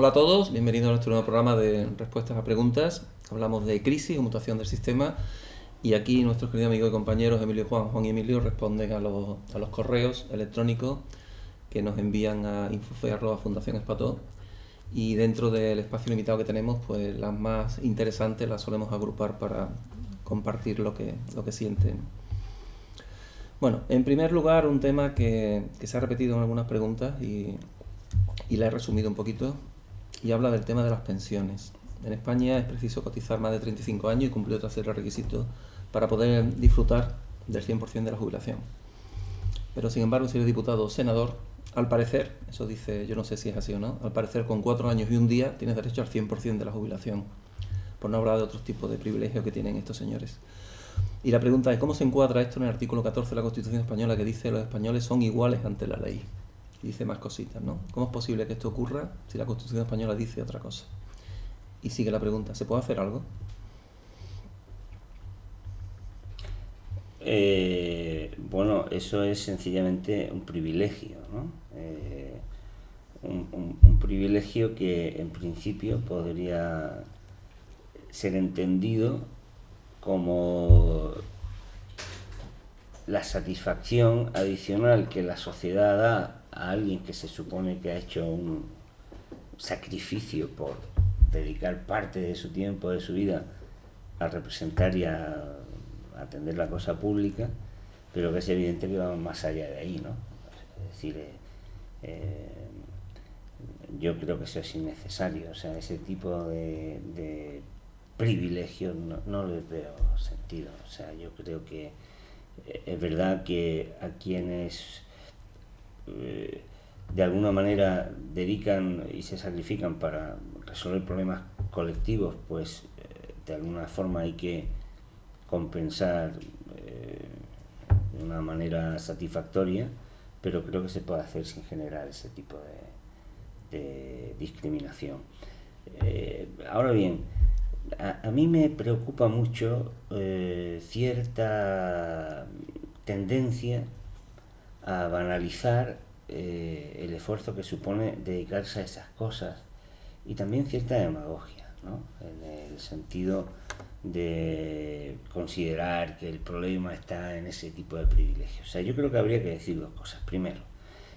Hola a todos, bienvenidos a nuestro nuevo programa de respuestas a preguntas. Hablamos de crisis o mutación del sistema y aquí nuestros queridos amigos y compañeros Emilio y Juan y Emilio responden a los correos electrónicos que nos envían a infofe@fundacionespató, y dentro del espacio limitado que tenemos, pues las más interesantes las solemos agrupar para compartir lo que sienten. Bueno, en primer lugar, un tema que se ha repetido en algunas preguntas y la he resumido un poquito, y habla del tema de las pensiones. En España es preciso cotizar más de 35 años y cumplir otra serie de requisitos para poder disfrutar del 100% de la jubilación. Pero sin embargo, si eres diputado o senador, al parecer, eso dice, yo no sé si es así o no, al parecer con 4 años y un día tienes derecho al 100% de la jubilación, por no hablar de otros tipos de privilegios que tienen estos señores. Y la pregunta es, ¿cómo se encuadra esto en el artículo 14 de la Constitución Española, que dice que los españoles son iguales ante la ley? Y dice más cositas, ¿no? ¿Cómo es posible que esto ocurra si la Constitución Española dice otra cosa? Y sigue la pregunta, ¿se puede hacer algo? Bueno, eso es sencillamente un privilegio, ¿no? Un privilegio que en principio podría ser entendido como la satisfacción adicional que la sociedad da a alguien que se supone que ha hecho un sacrificio por dedicar parte de su tiempo, de su vida, a representar y a atender la cosa pública, pero que es evidente que vamos más allá de ahí, ¿no? Es decir, yo creo que eso es innecesario, o sea, ese tipo de privilegios no les veo sentido. O sea, yo creo que es verdad que a quienes de alguna manera dedican y se sacrifican para resolver problemas colectivos, pues de alguna forma hay que compensar de una manera satisfactoria, pero creo que se puede hacer sin generar ese tipo de discriminación. Ahora bien, a mí me preocupa mucho cierta tendencia a banalizar el esfuerzo que supone dedicarse a esas cosas, y también cierta demagogia, ¿no? En el sentido de considerar que el problema está en ese tipo de privilegios. O sea, yo creo que habría que decir dos cosas. Primero,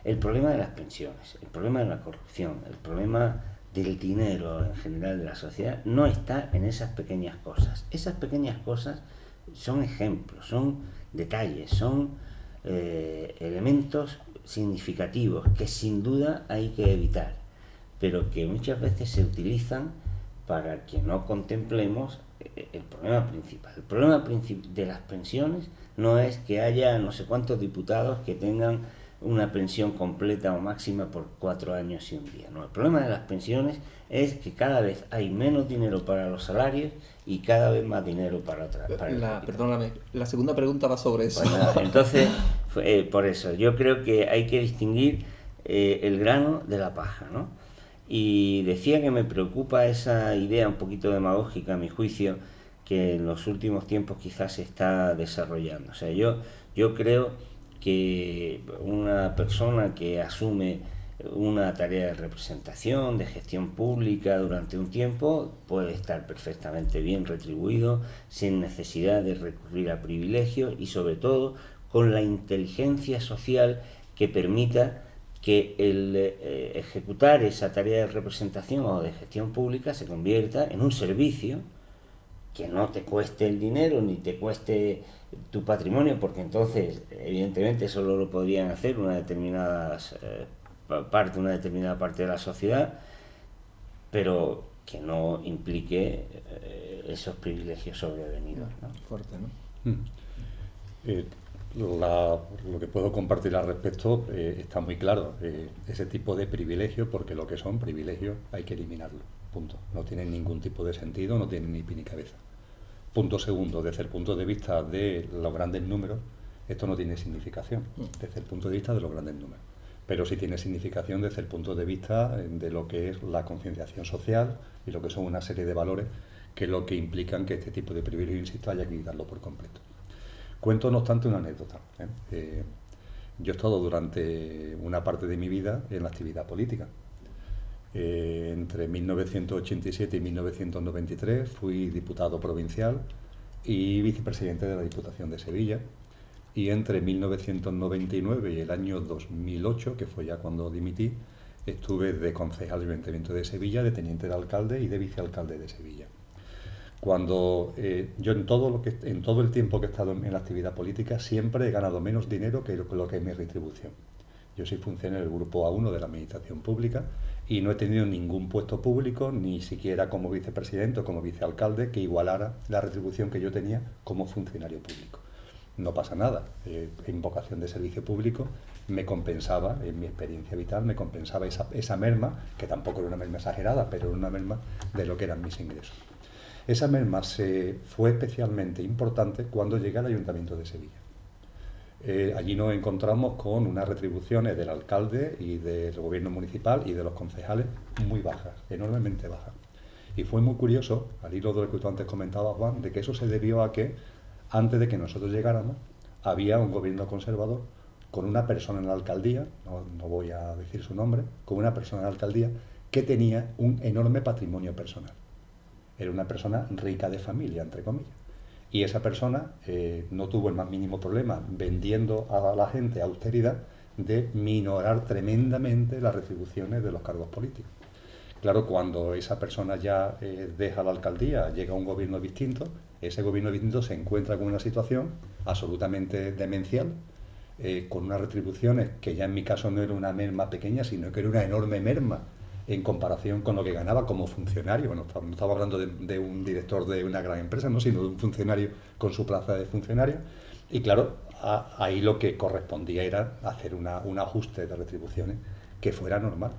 el problema de las pensiones, el problema de la corrupción, el problema del dinero en general de la sociedad no está en esas pequeñas cosas. Esas pequeñas cosas son ejemplos, son detalles, son elementos significativos que sin duda hay que evitar, pero que muchas veces se utilizan para que no contemplemos el problema principal. El problema de las pensiones no es que haya no sé cuántos diputados que tengan una pensión completa o máxima por 4 años y un día. No, el problema de las pensiones es que cada vez hay menos dinero para los salarios y cada vez más dinero para otras. Perdóname, la segunda pregunta va sobre eso. Pues nada, entonces, por eso, yo creo que hay que distinguir el grano de la paja, ¿no? Y decía que me preocupa esa idea un poquito demagógica, a mi juicio, que en los últimos tiempos quizás se está desarrollando. O sea, yo creo que una persona que asume una tarea de representación, de gestión pública durante un tiempo, puede estar perfectamente bien retribuido, sin necesidad de recurrir a privilegios y sobre todo con la inteligencia social que permita que el ejecutar esa tarea de representación o de gestión pública se convierta en un servicio que no te cueste el dinero ni te cueste tu patrimonio, porque entonces evidentemente solo lo podrían hacer una determinada parte de la sociedad, pero que no implique esos privilegios sobrevenidos, ¿no? Fuerte, ¿no? Lo que puedo compartir al respecto está muy claro. Ese tipo de privilegios, porque lo que son privilegios, hay que eliminarlo. Punto. No tienen ningún tipo de sentido, no tienen ni pie ni cabeza. Punto segundo, desde el punto de vista de los grandes números, esto no tiene significación desde el punto de vista de los grandes números, pero sí tiene significación desde el punto de vista de lo que es la concienciación social y lo que son una serie de valores que es lo que implican que este tipo de privilegio, insisto, haya que quitarlo por completo. Cuento, no obstante, una anécdota. Yo he estado durante una parte de mi vida en la actividad política Entre 1987 y 1993 fui diputado provincial y vicepresidente de la Diputación de Sevilla. Y entre 1999 y el año 2008, que fue ya cuando dimití, estuve de concejal del Ayuntamiento de Sevilla, de teniente de alcalde y de vicealcalde de Sevilla. Cuando yo en todo el tiempo que he estado en la actividad política siempre he ganado menos dinero que lo que es mi retribución. Yo soy funcionario del grupo A1 de la Administración Pública y no he tenido ningún puesto público, ni siquiera como vicepresidente o como vicealcalde, que igualara la retribución que yo tenía como funcionario público. No pasa nada, en vocación de servicio público me compensaba, en mi experiencia vital, me compensaba esa merma, que tampoco era una merma exagerada, pero era una merma de lo que eran mis ingresos. Esa merma fue especialmente importante cuando llegué al Ayuntamiento de Sevilla. Allí nos encontramos con unas retribuciones del alcalde y del gobierno municipal y de los concejales muy bajas, enormemente bajas. Y fue muy curioso, al hilo de lo que tú antes comentabas, Juan, de que eso se debió a que antes de que nosotros llegáramos, había un gobierno conservador con una persona en la alcaldía, no voy a decir su nombre, con una persona en la alcaldía que tenía un enorme patrimonio personal. Era una persona rica de familia, entre comillas. Y esa persona no tuvo el más mínimo problema vendiendo a la gente austeridad de minorar tremendamente las retribuciones de los cargos políticos. Claro, cuando esa persona ya deja la alcaldía, llega un gobierno distinto, ese gobierno distinto se encuentra con una situación absolutamente demencial, con unas retribuciones que ya en mi caso no era una merma pequeña, sino que era una enorme merma en comparación con lo que ganaba como funcionario. Bueno, no estaba hablando de un director de una gran empresa, ¿no?, sino de un funcionario con su plaza de funcionario. Y claro, ahí lo que correspondía era hacer un ajuste de retribuciones que fuera normal.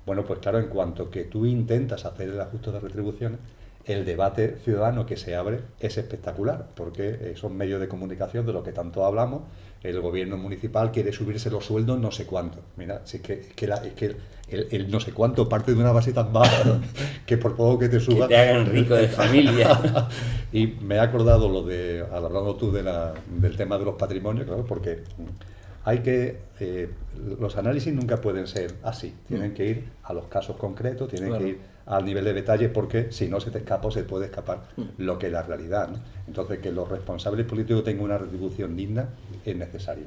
Bueno, pues claro, en cuanto que tú intentas hacer el ajuste de retribuciones, el debate ciudadano que se abre es espectacular, porque son medios de comunicación de lo que tanto hablamos. El gobierno municipal quiere subirse los sueldos no sé cuánto. Mira, si es que el no sé cuánto parte de una base tan baja, ¿no?, que por poco que te suba... Que te hagan rico de familia. Y me he acordado hablando tú del tema de los patrimonios, claro, porque los análisis nunca pueden ser así, tienen que ir a los casos concretos, tienen que ir al nivel de detalle, porque si no se te puede escapar lo que es la realidad, ¿no? Entonces, que los responsables políticos tengan una retribución digna es necesario.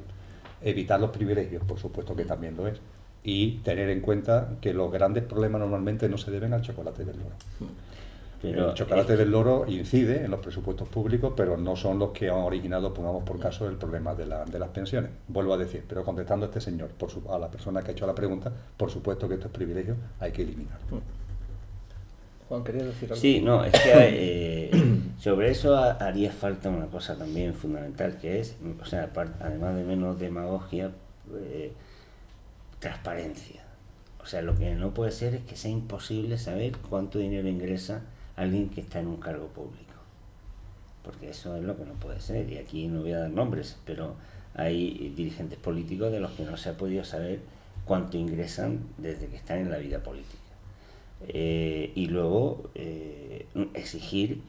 Evitar los privilegios, por supuesto que también lo es, y tener en cuenta que los grandes problemas normalmente no se deben al chocolate del loro. Pero el chocolate del loro incide en los presupuestos públicos, pero no son los que han originado, pongamos por caso, el problema de las pensiones. Vuelvo a decir, pero contestando a este señor, a la persona que ha hecho la pregunta, por supuesto que estos privilegios hay que eliminarlos. Juan, ¿querías decir algo? Sí, no, es que sobre eso haría falta una cosa también fundamental, que es, o sea, además de menos demagogia, transparencia. O sea, lo que no puede ser es que sea imposible saber cuánto dinero ingresa alguien que está en un cargo público, porque eso es lo que no puede ser. Y aquí no voy a dar nombres, pero hay dirigentes políticos de los que no se ha podido saber cuánto ingresan desde que están en la vida política. Y luego exigir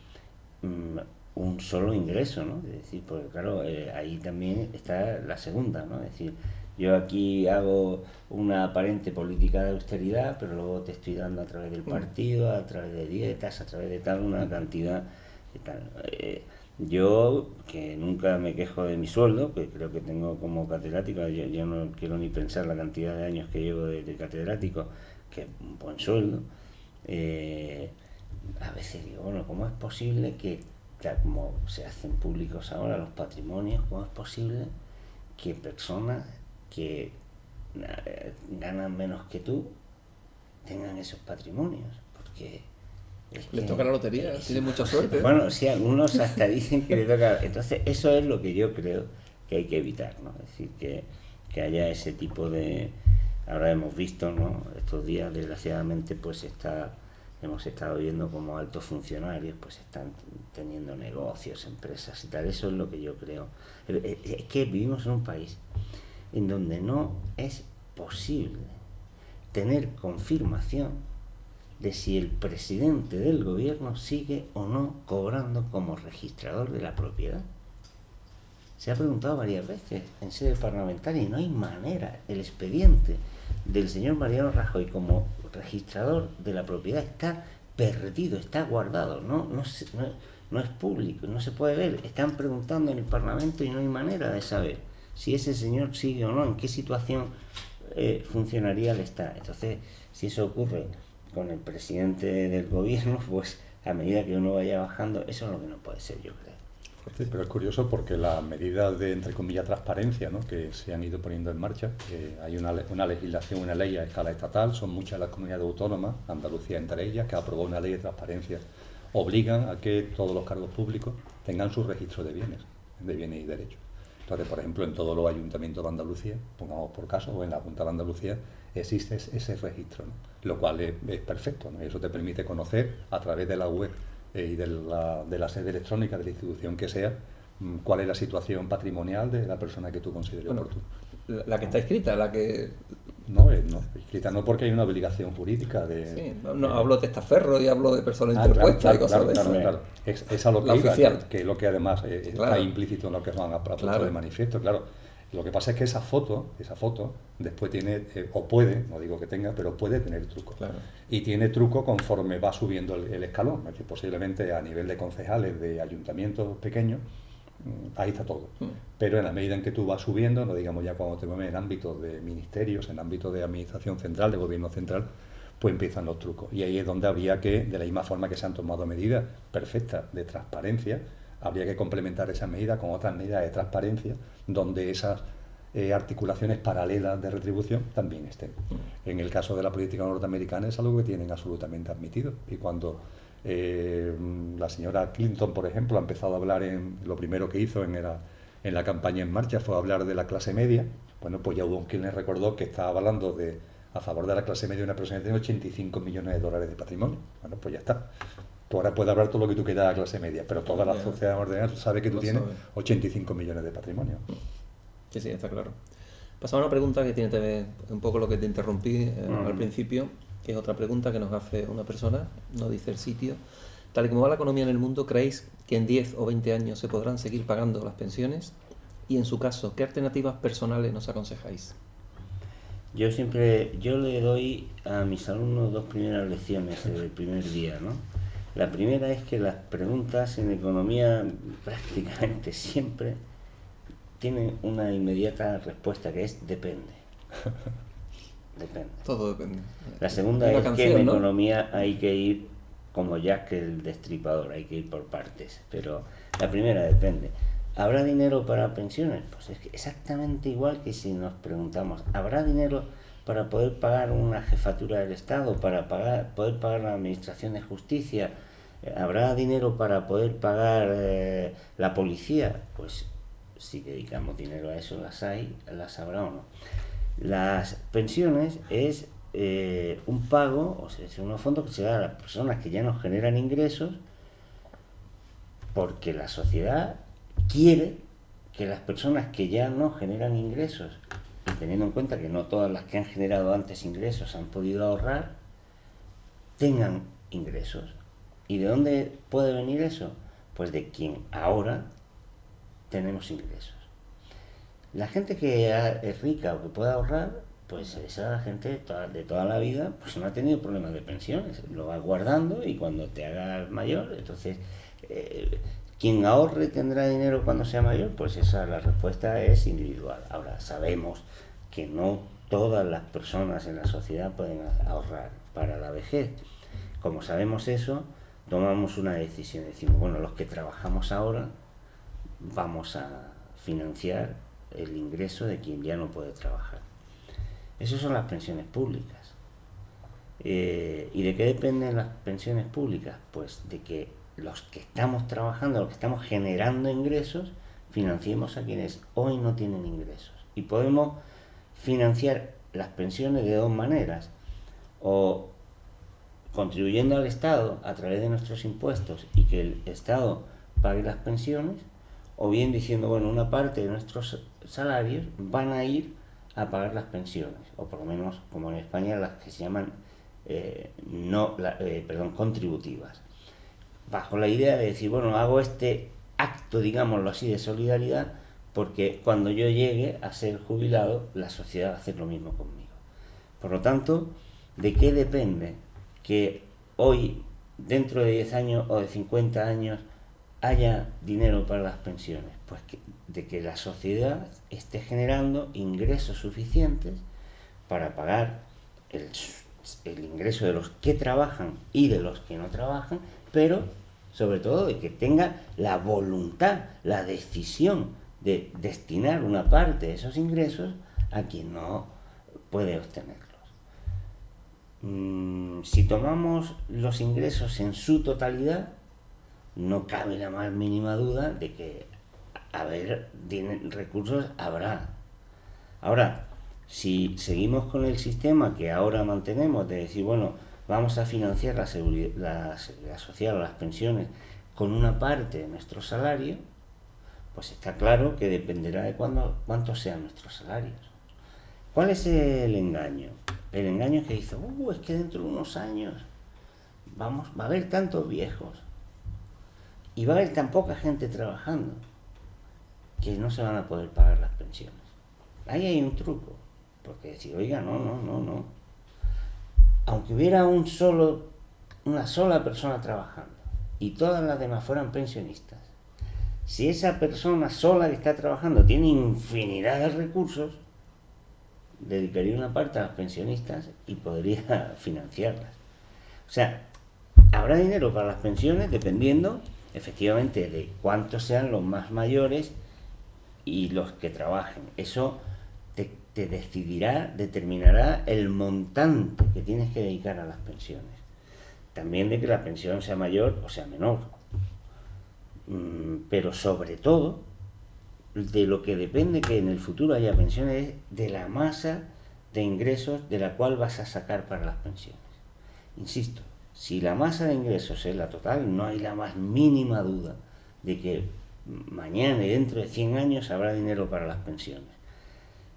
un solo ingreso, ¿no? Es decir, porque claro, ahí también está la segunda, ¿no? Es decir, yo aquí hago una aparente política de austeridad, pero luego te estoy dando a través del partido, a través de dietas, a través de tal, una cantidad de tal. Yo, que nunca me quejo de mi sueldo, que creo que tengo como catedrático, yo no quiero ni pensar la cantidad de años que llevo de catedrático, que es un buen sueldo. A veces digo, bueno, ¿cómo es posible que, como se hacen públicos ahora los patrimonios, cómo es posible que personas que ganan menos que tú tengan esos patrimonios? Porque les toca la lotería, tienen mucha suerte. Bueno, sí, algunos hasta dicen que le toca. Entonces, eso es lo que yo creo que hay que evitar, ¿no? Es decir, que haya ese tipo de... Ahora hemos visto, ¿no?, estos días, desgraciadamente, pues hemos estado viendo como altos funcionarios pues están teniendo negocios, empresas y tal. Eso es lo que yo creo. Es que vivimos en un país en donde no es posible tener confirmación de si el presidente del gobierno sigue o no cobrando como registrador de la propiedad. Se ha preguntado varias veces en sede parlamentaria y no hay manera. El expediente del señor Mariano Rajoy como registrador de la propiedad está perdido, está guardado, no es público, no se puede ver. Están preguntando en el Parlamento y no hay manera de saber si ese señor sigue o no, en qué situación funcionarial está. Entonces, si eso ocurre con el presidente del gobierno, pues a medida que uno vaya bajando, eso es lo que no puede ser, yo creo. Sí, pero es curioso porque las medidas de, entre comillas, transparencia, ¿no?, que se han ido poniendo en marcha, hay una legislación, una ley a escala estatal, son muchas las comunidades autónomas, Andalucía entre ellas, que aprobó una ley de transparencia, obligan a que todos los cargos públicos tengan su registro de bienes y derechos. Entonces, por ejemplo, en todos los ayuntamientos de Andalucía, pongamos por caso, o en la Junta de Andalucía, existe ese registro, ¿no?, lo cual es perfecto, ¿no? Y eso te permite conocer a través de la web y de la sede electrónica de la institución que sea, cuál es la situación patrimonial de la persona que tú consideres oportuna. La que está escrita, la que... No, escrita no, porque hay una obligación jurídica de... Sí, hablo de testaferro y hablo de persona interpuesta y cosas de eso. Claro. Es a lo que iba, que es lo que además está implícito en lo que Juan ha puesto de manifiesto, claro. Lo que pasa es que esa foto después tiene, o puede, no digo que tenga, pero puede tener truco. Claro. Y tiene truco conforme va subiendo el escalón. Es decir, posiblemente a nivel de concejales de ayuntamientos pequeños, ahí está todo. Pero en la medida en que tú vas subiendo, no digamos ya cuando te mueves en ámbitos de ministerios, en ámbitos de administración central, de gobierno central, pues empiezan los trucos. Y ahí es donde habría que, de la misma forma que se han tomado medidas perfectas de transparencia, habría que complementar esas medidas con otras medidas de transparencia, donde esas articulaciones paralelas de retribución también estén. En el caso de la política norteamericana es algo que tienen absolutamente admitido. Y cuando la señora Clinton, por ejemplo, ha empezado a hablar, lo primero que hizo en la campaña en marcha fue hablar de la clase media, bueno, pues ya hubo quien le recordó que estaba hablando a favor de la clase media una persona que tiene 85 millones de dólares de patrimonio. Bueno, pues ya está. Tú ahora puedes hablar todo lo que tú quieras de la clase media, pero toda la sociedad ordenada sabe que tú tienes 85 millones de patrimonio. Sí, está claro. Pasamos a una pregunta que tiene que ver un poco lo que te interrumpí al principio, que es otra pregunta que nos hace una persona, no dice el sitio. Tal y como va la economía en el mundo, ¿creéis que en 10 o 20 años se podrán seguir pagando las pensiones? Y en su caso, ¿qué alternativas personales nos aconsejáis? Yo le doy a mis alumnos 2 primeras lecciones del primer día, ¿no? La primera es que las preguntas en economía prácticamente siempre tienen una inmediata respuesta, que es depende. Depende. Todo depende. La segunda es que en economía hay que ir como Jack el Destripador, hay que ir por partes. Pero la primera depende. ¿Habrá dinero para pensiones? Pues es que exactamente igual que si nos preguntamos, ¿habrá dinero para poder pagar una jefatura del Estado, para poder pagar la Administración de Justicia? ¿Habrá dinero para poder pagar la policía? Pues si dedicamos dinero a eso, las habrá o no. Las pensiones es un pago, o sea, es unos fondos que se da a las personas que ya nos generan ingresos, porque la sociedad quiere que las personas que ya no generan ingresos, y teniendo en cuenta que no todas las que han generado antes ingresos han podido ahorrar, tengan ingresos. ¿Y de dónde puede venir eso? Pues de quien ahora tenemos ingresos. La gente que es rica o que puede ahorrar, pues esa gente de toda la vida pues no ha tenido problemas de pensiones, lo vas guardando y cuando te hagas mayor, entonces quien ahorre tendrá dinero cuando sea mayor, pues la respuesta es individual. Ahora sabemos que no todas las personas en la sociedad pueden ahorrar para la vejez. Como sabemos eso, tomamos una decisión, decimos, bueno, los que trabajamos ahora vamos a financiar el ingreso de quien ya no puede trabajar. Esas son las pensiones públicas. ¿Y de qué dependen las pensiones públicas? Pues de que los que estamos trabajando, los que estamos generando ingresos, financiemos a quienes hoy no tienen ingresos. Y podemos financiar las pensiones de 2 maneras, o contribuyendo al Estado a través de nuestros impuestos y que el Estado pague las pensiones, o bien diciendo, bueno, una parte de nuestros salarios van a ir a pagar las pensiones, o por lo menos, como en España, las que se llaman contributivas, bajo la idea de decir, bueno, hago este acto, digámoslo así, de solidaridad, porque cuando yo llegue a ser jubilado, la sociedad va a hacer lo mismo conmigo. Por lo tanto, ¿de qué depende que hoy, dentro de 10 años o de 50 años, haya dinero para las pensiones? Pues de que la sociedad esté generando ingresos suficientes para pagar el ingreso de los que trabajan y de los que no trabajan, pero sobre todo de que tenga la voluntad, la decisión de destinar una parte de esos ingresos a quien no puede obtenerlos. Si tomamos los ingresos en su totalidad, no cabe la más mínima duda de que recursos habrá. Ahora, si seguimos con el sistema que ahora mantenemos de decir, bueno, vamos a financiar la seguridad social o las pensiones con una parte de nuestro salario, pues está claro que dependerá de cuántos sean nuestros salarios. ¿Cuál es el engaño? El engaño que dice, es que dentro de unos años va a haber tantos viejos y va a haber tan poca gente trabajando que no se van a poder pagar las pensiones. Ahí hay un truco, porque decir, oiga, no. Aunque hubiera una sola persona trabajando y todas las demás fueran pensionistas, si esa persona sola que está trabajando tiene infinidad de recursos, dedicaría una parte a las pensionistas y podría financiarlas. O sea, habrá dinero para las pensiones dependiendo efectivamente de cuántos sean los más mayores y los que trabajen. Eso te determinará el montante que tienes que dedicar a las pensiones. También de que la pensión sea mayor o sea menor. Pero sobre todo, de lo que depende que en el futuro haya pensiones es de la masa de ingresos de la cual vas a sacar para las pensiones. Insisto, si la masa de ingresos es la total, no hay la más mínima duda de que mañana y dentro de 100 años habrá dinero para las pensiones.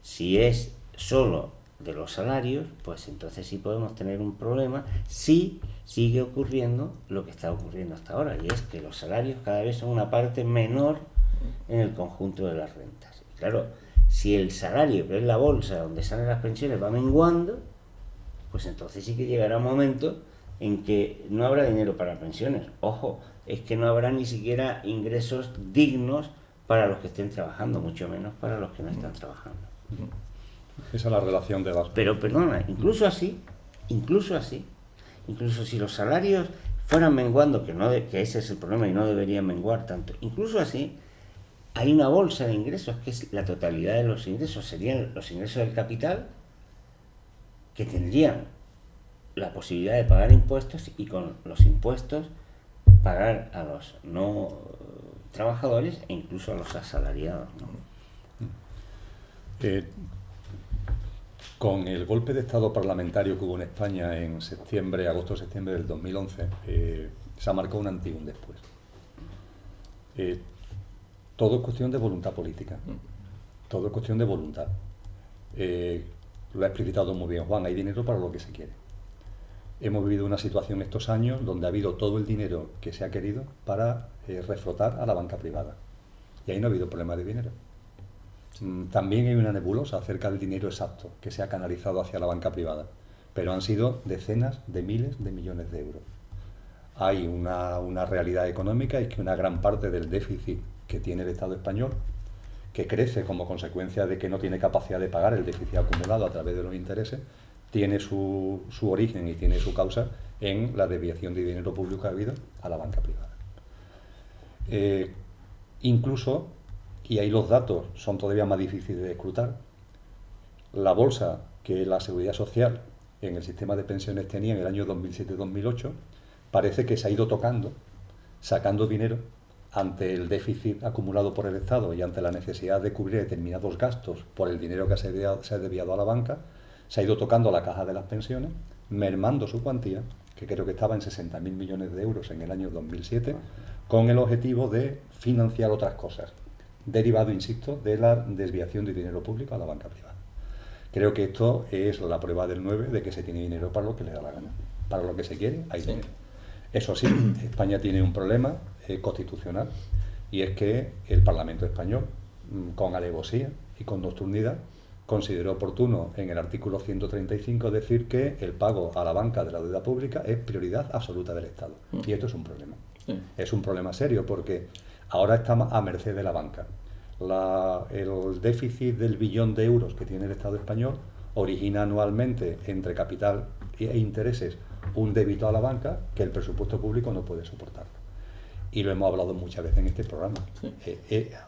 Si es solo de los salarios, pues entonces sí podemos tener un problema si sigue ocurriendo lo que está ocurriendo hasta ahora, y es que los salarios cada vez son una parte menor en el conjunto de las rentas. Y claro, si el salario, que es la bolsa donde salen las pensiones, va menguando, pues entonces sí que llegará un momento en que no habrá dinero para pensiones. Ojo, es que no habrá ni siquiera ingresos dignos para los que estén trabajando, mucho menos para los que no están trabajando. Esa es la relación de las... Pero perdona, incluso si los salarios fueran menguando, que ese es el problema y no deberían menguar tanto, incluso así, hay una bolsa de ingresos que es la totalidad de los ingresos, serían los ingresos del capital, que tendrían la posibilidad de pagar impuestos y con los impuestos pagar a los no trabajadores e incluso a los asalariados, ¿no? Con el golpe de estado parlamentario que hubo en España en agosto-septiembre del 2011, se ha marcado un antes y un después. Todo es cuestión de voluntad política. Todo es cuestión de voluntad. Lo ha explicitado muy bien Juan, hay dinero para lo que se quiere. Hemos vivido una situación estos años donde ha habido todo el dinero que se ha querido para reflotar a la banca privada. Y ahí no ha habido problema de dinero. También hay una nebulosa acerca del dinero exacto que se ha canalizado hacia la banca privada, pero han sido decenas de miles de millones de euros. Hay una realidad económica, y que una gran parte del déficit que tiene el Estado español, que crece como consecuencia de que no tiene capacidad de pagar el déficit acumulado a través de los intereses, tiene su origen y tiene su causa en la desviación de dinero público que ha habido a la banca privada. Incluso, y ahí los datos son todavía más difíciles de escrutar, la bolsa que la Seguridad Social en el sistema de pensiones tenía en el año 2007-2008, parece que se ha ido tocando, sacando dinero ante el déficit acumulado por el Estado y ante la necesidad de cubrir determinados gastos por el dinero que se ha desviado a la banca, se ha ido tocando la caja de las pensiones, mermando su cuantía, que creo que estaba en 60.000 millones de euros en el año 2007, con el objetivo de financiar otras cosas, derivado, insisto, de la desviación de dinero público a la banca privada. Creo que esto es la prueba del 9 de que se tiene dinero para lo que le da la gana. Para lo que se quiere, hay dinero. Eso sí, España tiene un problema constitucional, y es que el Parlamento español, con alevosía y con nocturnidad, consideró oportuno en el artículo 135 decir que el pago a la banca de la deuda pública es prioridad absoluta del Estado. Y esto es un problema. Es un problema serio porque ahora estamos a merced de la banca. El déficit del billón de euros que tiene el Estado español origina anualmente entre capital e intereses un débito a la banca que el presupuesto público no puede soportarlo. Y lo hemos hablado muchas veces en este programa.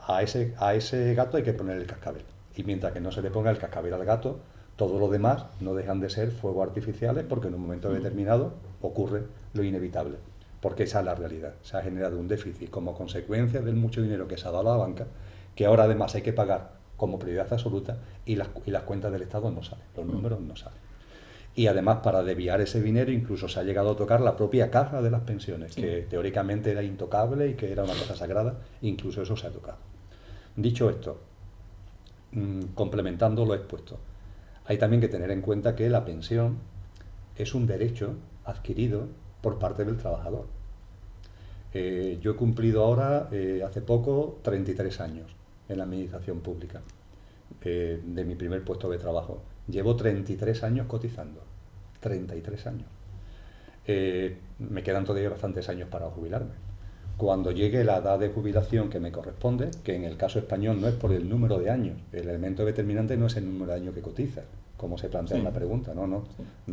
A ese gato hay que poner el cascabel. Y mientras que no se le ponga el cascabel al gato, todo lo demás no dejan de ser fuegos artificiales porque en un momento determinado ocurre lo inevitable. Porque esa es la realidad. Se ha generado un déficit como consecuencia del mucho dinero que se ha dado a la banca, que ahora además hay que pagar como prioridad absoluta y las cuentas del Estado no salen, los números no salen. Y además para desviar ese dinero incluso se ha llegado a tocar la propia caja de las pensiones, que teóricamente era intocable y que era una cosa sagrada, incluso eso se ha tocado. Dicho esto, complementando lo expuesto, hay también que tener en cuenta que la pensión es un derecho adquirido por parte del trabajador. Yo he cumplido ahora, hace poco, 33 años en la administración pública, de mi primer puesto de trabajo. Llevo 33 años cotizando, 33 años. Me quedan todavía bastantes años para jubilarme. Cuando llegue la edad de jubilación que me corresponde, que en el caso español no es por el número de años, el elemento determinante no es el número de años que cotizas, como se plantea en la pregunta, no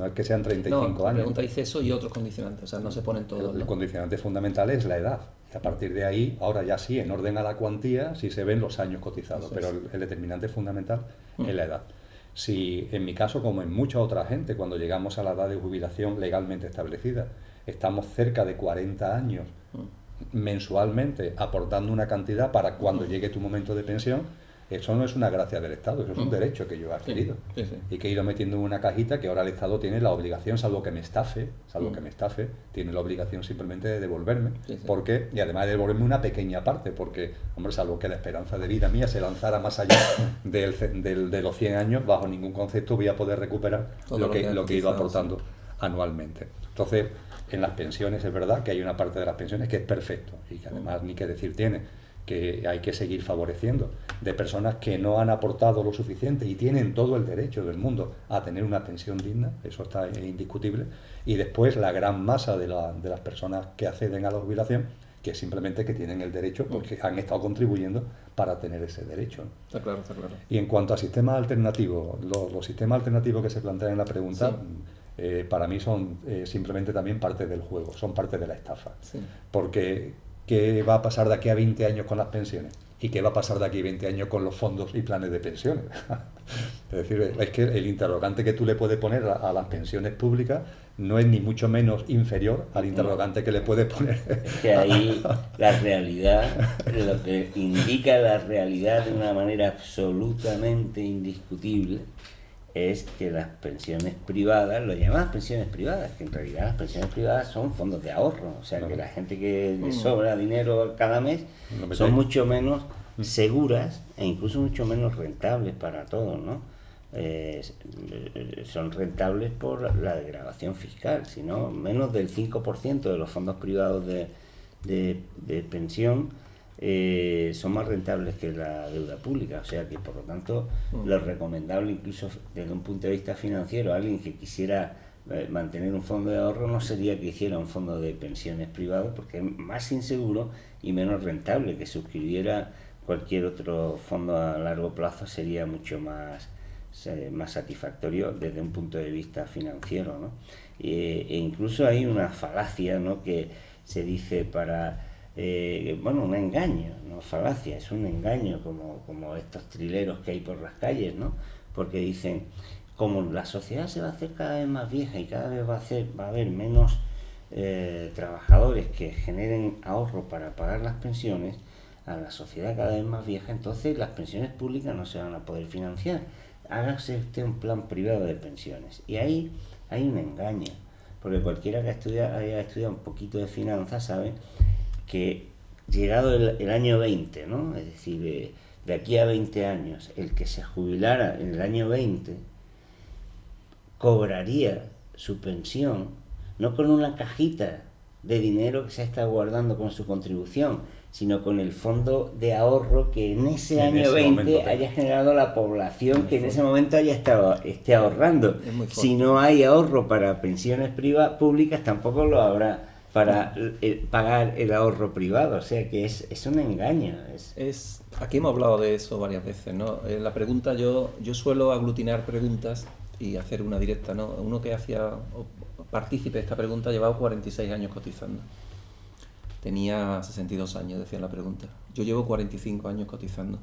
es que sean 35 años. La pregunta dice eso y otros condicionantes, o sea, no se ponen todos. El condicionante fundamental es la edad. Y a partir de ahí, ahora ya sí, en orden a la cuantía, sí se ven los años cotizados, pero el determinante fundamental es la edad. Si en mi caso, como en mucha otra gente, cuando llegamos a la edad de jubilación legalmente establecida, estamos cerca de 40 años mensualmente aportando una cantidad para cuando llegue tu momento de pensión, eso no es una gracia del Estado, eso es un derecho que yo he adquirido y que he ido metiendo en una cajita que ahora el Estado tiene la obligación, salvo que me estafe, tiene la obligación simplemente de devolverme, porque, y además de devolverme una pequeña parte, porque, hombre, salvo que la esperanza de vida mía se lanzara más allá de los 100 años, bajo ningún concepto voy a poder recuperar lo que he ido aportando anualmente. Entonces, en las pensiones es verdad que hay una parte de las pensiones que es perfecto y que además ni que decir tiene, que hay que seguir favoreciendo, de personas que no han aportado lo suficiente y tienen todo el derecho del mundo a tener una pensión digna, eso está indiscutible, y después la gran masa de las personas que acceden a la jubilación, que simplemente que tienen el derecho porque han estado contribuyendo para tener ese derecho. Está claro. Y en cuanto a sistemas alternativos, los sistemas alternativos que se plantean en la pregunta, para mí son simplemente también parte del juego, son parte de la estafa. Porque ¿qué va a pasar de aquí a 20 años con las pensiones? ¿Y qué va a pasar de aquí a 20 años con los fondos y planes de pensiones? Es decir, es que el interrogante que tú le puedes poner a las pensiones públicas no es ni mucho menos inferior al interrogante que le puedes poner. Es que ahí la realidad, lo que indica la realidad de una manera absolutamente indiscutible, es que las pensiones privadas, lo llaman pensiones privadas, que en realidad las pensiones privadas son fondos de ahorro, o sea que la gente que le sobra dinero cada mes son mucho menos seguras e incluso mucho menos rentables para todos, ¿no? Son rentables por la desgravación fiscal, sino menos del 5% de los fondos privados de pensión son más rentables que la deuda pública, o sea que por lo tanto lo recomendable incluso desde un punto de vista financiero, alguien que quisiera mantener un fondo de ahorro no sería que hiciera un fondo de pensiones privado porque es más inseguro y menos rentable. Que suscribiera cualquier otro fondo a largo plazo sería mucho más satisfactorio desde un punto de vista financiero, ¿no? E incluso hay una falacia, ¿no?, que se dice para un engaño, no falacia, es un engaño como estos trileros que hay por las calles, ¿no? Porque dicen, como la sociedad se va a hacer cada vez más vieja y cada vez va a haber menos trabajadores que generen ahorro para pagar las pensiones, a la sociedad cada vez más vieja, entonces las pensiones públicas no se van a poder financiar. Hágase usted un plan privado de pensiones. Y ahí hay un engaño, porque cualquiera que haya estudiado un poquito de finanzas sabe que llegado el año 20, ¿no? Es decir, de aquí a 20 años, el que se jubilara en el año 20 cobraría su pensión no con una cajita de dinero que se está guardando con su contribución, sino con el fondo de ahorro que en ese año 20 haya generado la población que en ese momento esté ahorrando. Si no hay ahorro para pensiones públicas, tampoco lo habrá para pagar el ahorro privado, o sea que es un engaño. Aquí hemos hablado de eso varias veces, ¿no? La pregunta, yo suelo aglutinar preguntas y hacer una directa, ¿no? Uno que hacía partícipe de esta pregunta llevaba 46 años cotizando. Tenía 62 años, decía la pregunta. Yo llevo 45 años cotizando.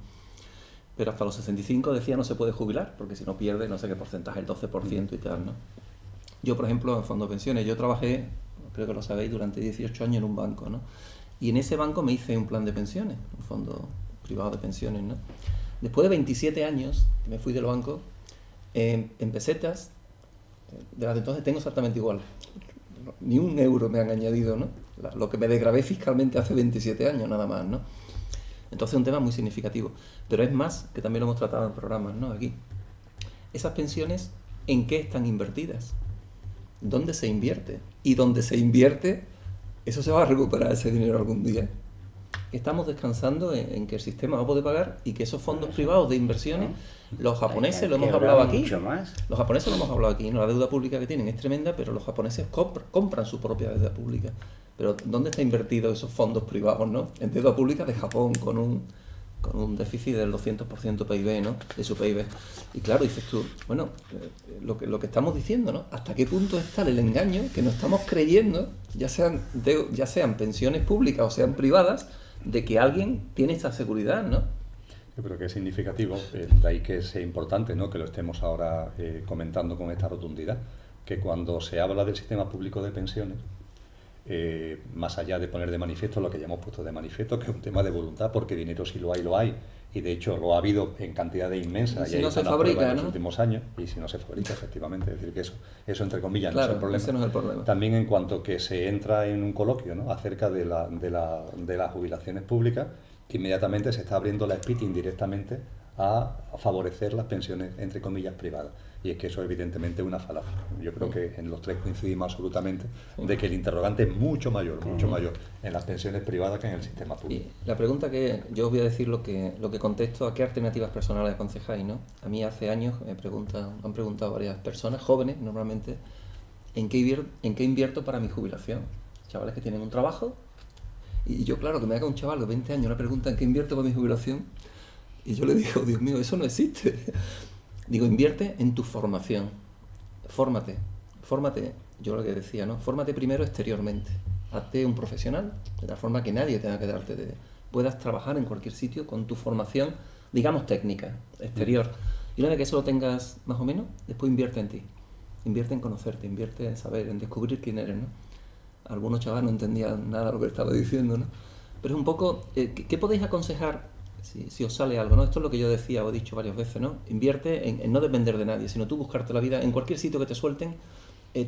Pero hasta los 65 decía no se puede jubilar, porque si no pierde no sé qué porcentaje, el 12% y tal, ¿no? Yo, por ejemplo, en fondo de pensiones, yo trabajé, creo que lo sabéis, durante 18 años en un banco, ¿no? Y en ese banco me hice un plan de pensiones, un fondo privado de pensiones, ¿no? Después de 27 años que me fui del banco, en pesetas, de las de entonces tengo exactamente igual. Ni un euro me han añadido, ¿no? Lo que me desgravé fiscalmente hace 27 años nada más, ¿no? Entonces es un tema muy significativo. Pero es más, que también lo hemos tratado en programas, ¿no? Aquí. Esas pensiones, ¿en qué están invertidas? ¿Dónde se invierte? Y donde se invierte, eso se va a recuperar ese dinero algún día. Estamos descansando en que el sistema va a poder pagar y que esos fondos privados de inversiones, los japoneses lo hemos hablado aquí. Los japoneses lo hemos hablado aquí, ¿no? La deuda pública que tienen es tremenda, pero los japoneses compran su propia deuda pública. Pero ¿dónde está invertido esos fondos privados, no? En deuda pública de Japón, con un déficit del 200% PIB, ¿no? De su PIB. Y claro, dices tú, bueno, lo que estamos diciendo, ¿no? ¿Hasta qué punto está el engaño que nos estamos creyendo, ya sean pensiones públicas o sean privadas, de que alguien tiene esa seguridad, ¿no? Yo creo que es significativo, de ahí que sea importante, ¿no? Que lo estemos ahora comentando con esta rotundidad, que cuando se habla del sistema público de pensiones, más allá de poner de manifiesto lo que ya hemos puesto de manifiesto, que es un tema de voluntad, porque dinero sí lo hay, y de hecho lo ha habido en cantidades inmensas, y si no se fabrica, en los últimos años, y si no se fabrica, efectivamente, es decir, que eso entre comillas claro, no es el problema. Ese no es el problema. También en cuanto que se entra en un coloquio, ¿no? Acerca de las jubilaciones públicas, inmediatamente se está abriendo la espita indirectamente a favorecer las pensiones, entre comillas, privadas. Y es que eso evidentemente es una falacia. Yo creo que en los tres coincidimos absolutamente de que el interrogante es mucho mayor en las pensiones privadas que en el sistema público. Y la pregunta que yo os voy a decir lo que contesto, ¿a qué alternativas personales aconsejáis, no? A mí hace años han preguntado varias personas, jóvenes normalmente, ¿en qué invierto para mi jubilación? Chavales que tienen un trabajo, y yo, claro, que me haga un chaval de 20 años una pregunta, ¿en qué invierto para mi jubilación? Y yo le digo, Dios mío, eso no existe. Digo, invierte en tu formación. Fórmate. Yo lo que decía, ¿no? Fórmate primero exteriormente. Hazte un profesional, de tal forma que nadie tenga que darte puedas trabajar en cualquier sitio con tu formación, digamos, técnica, exterior. Y una vez que eso lo tengas más o menos, después invierte en ti. Invierte en conocerte, invierte en saber, en descubrir quién eres, ¿no? Algunos chavales no entendían nada de lo que estaba diciendo, ¿no? Pero es un poco, ¿qué podéis aconsejar? Si os sale algo, ¿no? Esto es lo que yo decía o he dicho varias veces, ¿no? Invierte en no depender de nadie, sino tú buscarte la vida en cualquier sitio que te suelten,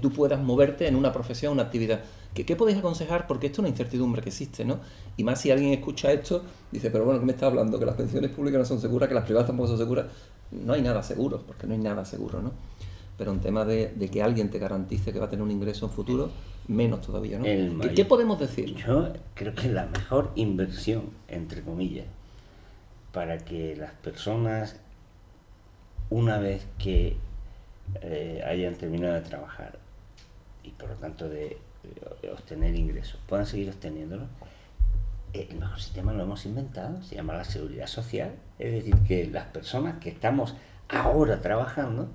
tú puedas moverte en una profesión, una actividad. ¿Qué podéis aconsejar? Porque esto es una incertidumbre que existe, ¿no? Y más si alguien escucha esto, dice, pero bueno, ¿qué me está hablando? Que las pensiones públicas no son seguras, que las privadas tampoco son seguras. No hay nada seguro, porque no hay nada seguro, ¿no? Pero en tema de que alguien te garantice que va a tener un ingreso en futuro, menos todavía, ¿no? ¿Qué podemos decir? Yo creo que es la mejor inversión, entre comillas, para que las personas, una vez que hayan terminado de trabajar y por lo tanto de obtener ingresos, puedan seguir obteniéndolos, el mejor sistema lo hemos inventado, se llama la seguridad social. Es decir, que las personas que estamos ahora trabajando,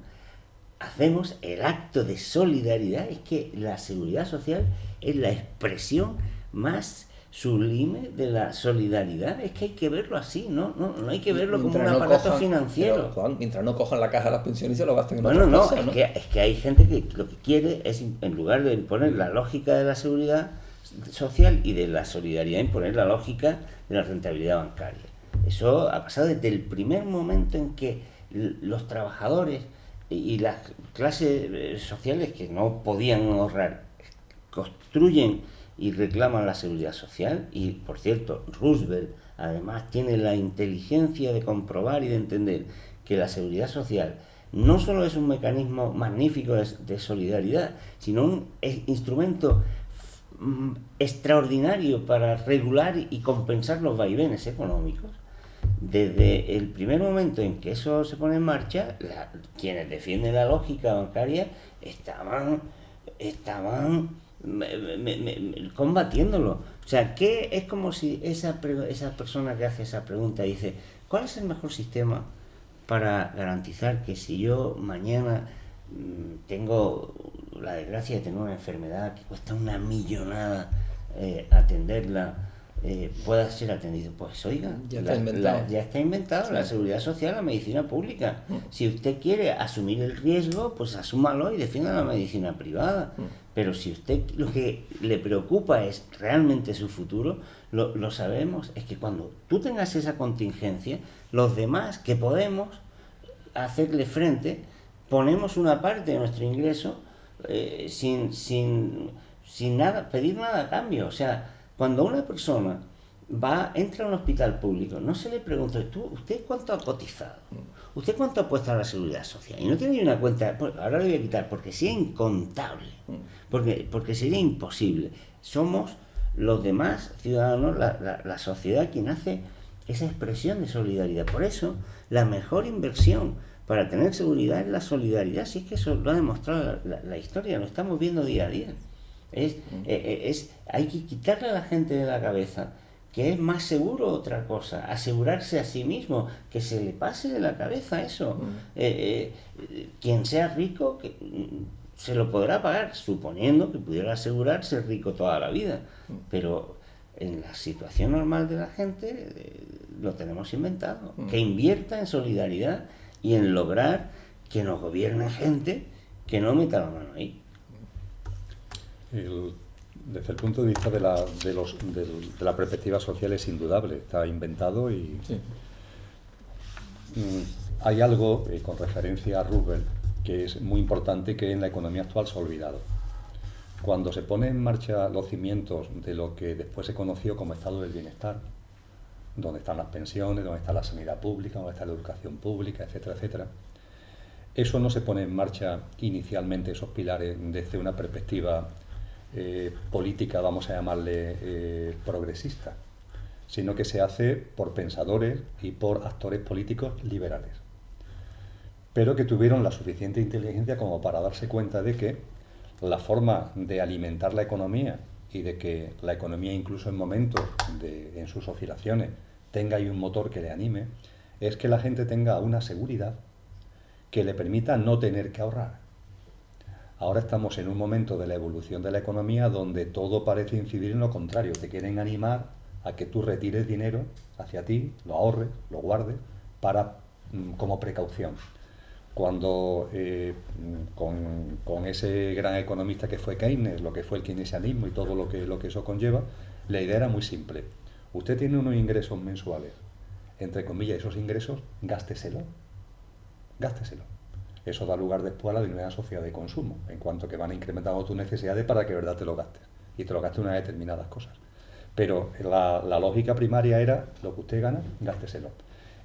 hacemos el acto de solidaridad. Es que la seguridad social es la expresión más sublime de la solidaridad. Es que hay que verlo así, no hay que verlo como un aparato financiero. Pero, Juan, mientras no cojan la caja de las pensiones y se lo gasten en otra cosa, ¿no? Es que hay gente que lo que quiere es, en lugar de imponer la lógica de la seguridad social y de la solidaridad, imponer la lógica de la rentabilidad bancaria. Eso ha pasado desde el primer momento en que los trabajadores y las clases sociales que no podían ahorrar construyen y reclaman la seguridad social. Y, por cierto, Roosevelt además tiene la inteligencia de comprobar y de entender que la seguridad social no solo es un mecanismo magnífico de solidaridad, sino un instrumento extraordinario para regular y compensar los vaivenes económicos. Desde el primer momento en que eso se pone en marcha, quienes defienden la lógica bancaria estaban combatiéndolo. O sea, que es como si esa persona que hace esa pregunta dice, ¿cuál es el mejor sistema para garantizar que si yo mañana tengo la desgracia de tener una enfermedad que cuesta una millonada atenderla, pueda ser atendido? Pues oiga, ya está inventado. Sí. La seguridad social, la medicina pública. Si usted quiere asumir el riesgo, pues asúmalo y defienda la medicina privada. Pero si usted lo que le preocupa es realmente su futuro, lo sabemos, es que cuando tú tengas esa contingencia, los demás que podemos hacerle frente, ponemos una parte de nuestro ingreso sin nada, pedir nada a cambio. O sea, cuando una persona entra a un hospital público, no se le pregunta, ¿usted cuánto ha cotizado? ¿Usted cuánto ha puesto a la seguridad social? Y no tiene una cuenta, ahora le voy a quitar, porque sería incontable, porque sería imposible. Somos los demás ciudadanos, la sociedad, quien hace esa expresión de solidaridad. Por eso, la mejor inversión para tener seguridad es la solidaridad. Si es que eso lo ha demostrado la historia, lo estamos viendo día a día. Hay que quitarle a la gente de la cabeza que es más seguro otra cosa, asegurarse a sí mismo, que se le pase de la cabeza eso. Quien sea rico se lo podrá pagar, suponiendo que pudiera asegurar ser rico toda la vida, pero en la situación normal de la gente lo tenemos inventado. Que invierta en solidaridad y en lograr que nos gobierne gente que no meta la mano ahí. Desde el punto de vista de la perspectiva social es indudable, está inventado y sí. Hay algo con referencia a Roosevelt que es muy importante, que en la economía actual se ha olvidado. Cuando se pone en marcha los cimientos de lo que después se conoció como estado del bienestar, donde están las pensiones, donde está la sanidad pública, donde está la educación pública, etcétera, etcétera, eso no se pone en marcha inicialmente, esos pilares, desde una perspectiva política, vamos a llamarle progresista, sino que se hace por pensadores y por actores políticos liberales, pero que tuvieron la suficiente inteligencia como para darse cuenta de que la forma de alimentar la economía y de que la economía, incluso en momentos en sus oscilaciones, tenga ahí un motor que le anime, es que la gente tenga una seguridad que le permita no tener que ahorrar. Ahora estamos en un momento de la evolución de la economía donde todo parece incidir en lo contrario. Te quieren animar a que tú retires dinero hacia ti, lo ahorres, lo guardes, como precaución. Cuando con ese gran economista que fue Keynes, lo que fue el keynesianismo y todo lo que eso conlleva, la idea era muy simple. Usted tiene unos ingresos mensuales, entre comillas, esos ingresos, gásteselo. Eso da lugar después a la dinámica social de consumo, en cuanto que van incrementando tus necesidades para que de verdad te lo gastes, y te lo gastes en unas determinadas cosas. Pero la lógica primaria era, lo que usted gana, gásteselo.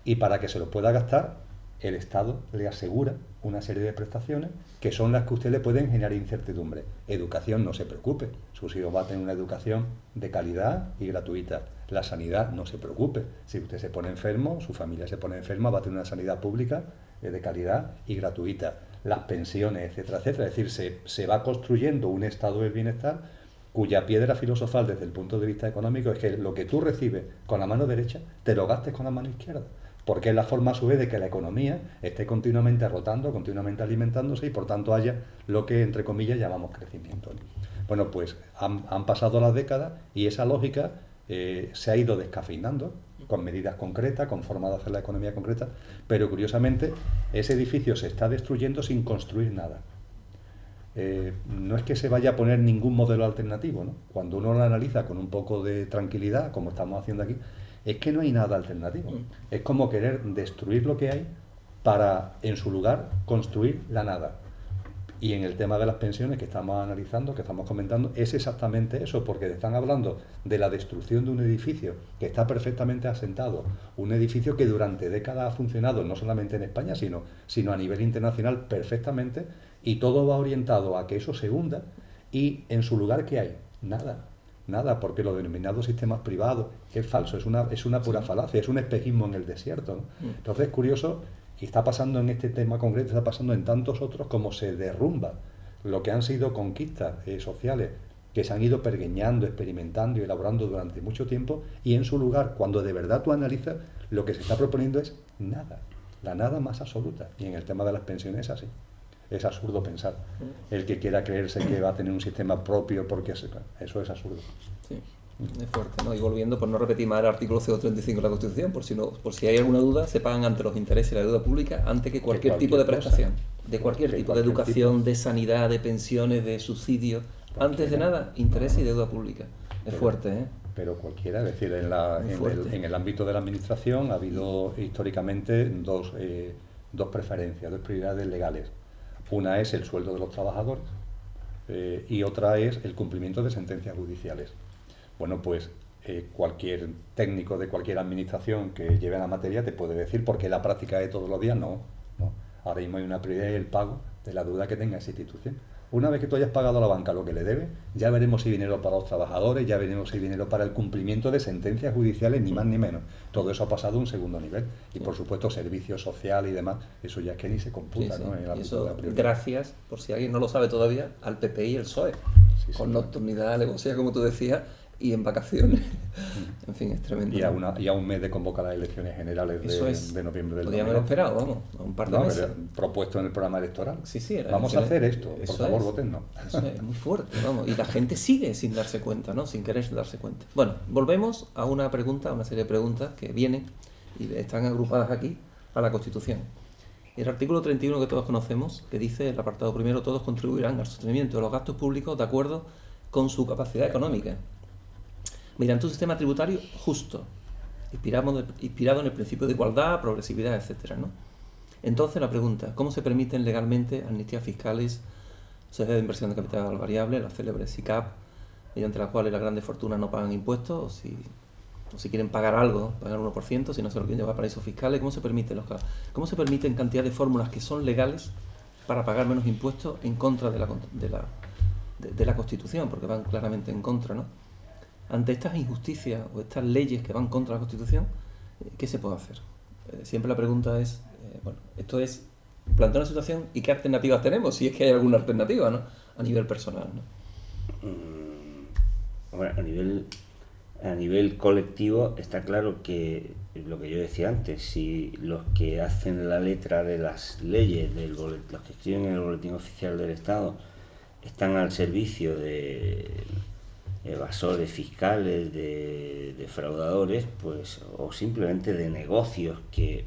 Y para que se lo pueda gastar, el Estado le asegura una serie de prestaciones que son las que a usted le pueden generar incertidumbre. Educación, no se preocupe, sus hijos van a tener una educación de calidad y gratuita. La sanidad, no se preocupe, si usted se pone enfermo, su familia se pone enferma, va a tener una sanidad pública de calidad y gratuita. Las pensiones, etcétera, etcétera. Es decir, se va construyendo un estado del bienestar cuya piedra filosofal desde el punto de vista económico es que lo que tú recibes con la mano derecha, te lo gastes con la mano izquierda. Porque es la forma a su vez de que la economía esté continuamente rotando, continuamente alimentándose y por tanto haya lo que entre comillas llamamos crecimiento. Bueno, pues han pasado las décadas y esa lógica se ha ido descafeinando con medidas concretas, con formas de hacer la economía concreta, pero curiosamente ese edificio se está destruyendo sin construir nada. No es que se vaya a poner ningún modelo alternativo, ¿no? Cuando uno lo analiza con un poco de tranquilidad, como estamos haciendo aquí, es que no hay nada alternativo. Es como querer destruir lo que hay para, en su lugar, construir la nada. Y en el tema de las pensiones que estamos analizando, que estamos comentando, es exactamente eso, porque están hablando de la destrucción de un edificio que está perfectamente asentado, un edificio que durante décadas ha funcionado, no solamente en España, sino a nivel internacional perfectamente, y todo va orientado a que eso se hunda, y en su lugar, ¿qué hay? Nada, porque los denominados sistemas privados es falso, es una pura falacia, es un espejismo en el desierto, ¿no? Entonces es curioso, y está pasando en este tema concreto, está pasando en tantos otros, como se derrumba lo que han sido conquistas sociales que se han ido pergeñando, experimentando y elaborando durante mucho tiempo, y en su lugar, cuando de verdad tú analizas, lo que se está proponiendo es nada, la nada más absoluta. Y en el tema de las pensiones es así. Es absurdo pensar. El que quiera creerse que va a tener un sistema propio, porque eso es absurdo. Sí, es fuerte, ¿no? Y volviendo, por no repetir más el artículo 135 de la Constitución, por si hay alguna duda, se pagan ante los intereses de la deuda pública antes que cualquier tipo de prestación. De cualquier tipo, de educación, de sanidad, de pensiones, de subsidios. Antes de nada, intereses y deuda pública. Es fuerte, ¿eh? Pero cualquiera, es decir, en el ámbito de la administración ha habido históricamente dos preferencias, dos prioridades legales. Una es el sueldo de los trabajadores y otra es el cumplimiento de sentencias judiciales. Bueno, pues cualquier técnico de cualquier administración que lleve a la materia te puede decir, porque la práctica de todos los días no. Ahora mismo hay una prioridad, el pago de la deuda que tenga esa institución. Una vez que tú hayas pagado a la banca lo que le debe, ya veremos si hay dinero para los trabajadores, ya veremos si hay dinero para el cumplimiento de sentencias judiciales, ni más ni menos. Todo eso ha pasado a un segundo nivel. Y por supuesto, servicios sociales y demás, eso ya es que ni se computa, ¿no? En el ámbito de la prioridad. Gracias, por si alguien no lo sabe todavía, al PP y el PSOE. Con nocturnidad, alevosía, como tú decías, y en vacaciones. En fin, es tremendo. Y a un mes de convocar las elecciones generales de noviembre del 2011. Podríamos haber esperado, vamos, a un par de meses. Propuesto en el programa electoral. Sí, vamos a hacer esto, por favor, votennos. Eso es muy fuerte, vamos. Y la gente sigue sin darse cuenta, ¿no? Sin querer darse cuenta. Bueno, volvemos a una serie de preguntas que vienen y están agrupadas aquí a la Constitución. El artículo 31 que todos conocemos, que dice, el apartado primero, todos contribuirán al sostenimiento de los gastos públicos de acuerdo con su capacidad económica, mediante un sistema tributario justo, inspirado en el principio de igualdad, progresividad, etcétera, ¿no? Entonces la pregunta, ¿cómo se permiten legalmente amnistías fiscales, sociedades de inversión de capital variable, las célebres SICAP, mediante las cuales las grandes fortunas no pagan impuestos, o si quieren pagar algo, pagar 1%, si no se lo quieren llevar a paraísos fiscales? ¿Cómo se permiten cantidad de fórmulas que son legales para pagar menos impuestos en contra de la Constitución? Porque van claramente en contra, ¿no? Ante estas injusticias o estas leyes que van contra la Constitución, ¿qué se puede hacer? Siempre la pregunta es, esto es plantear una situación y qué alternativas tenemos, si es que hay alguna alternativa, ¿no? A nivel personal, ¿no? Bueno, a nivel colectivo está claro que lo que yo decía antes, si los que hacen la letra de las leyes, los que escriben en el Boletín Oficial del Estado, están al servicio de evasores fiscales, de defraudadores, pues, o simplemente de negocios que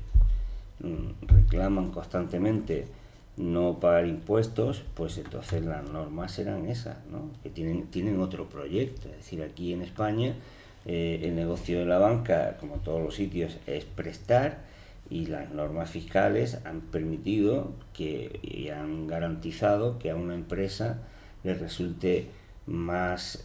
reclaman constantemente no pagar impuestos, pues entonces las normas serán esas, ¿no? Que tienen otro proyecto. Es decir, aquí en España el negocio de la banca, como en todos los sitios, es prestar, y las normas fiscales han permitido y han garantizado que a una empresa le resulte más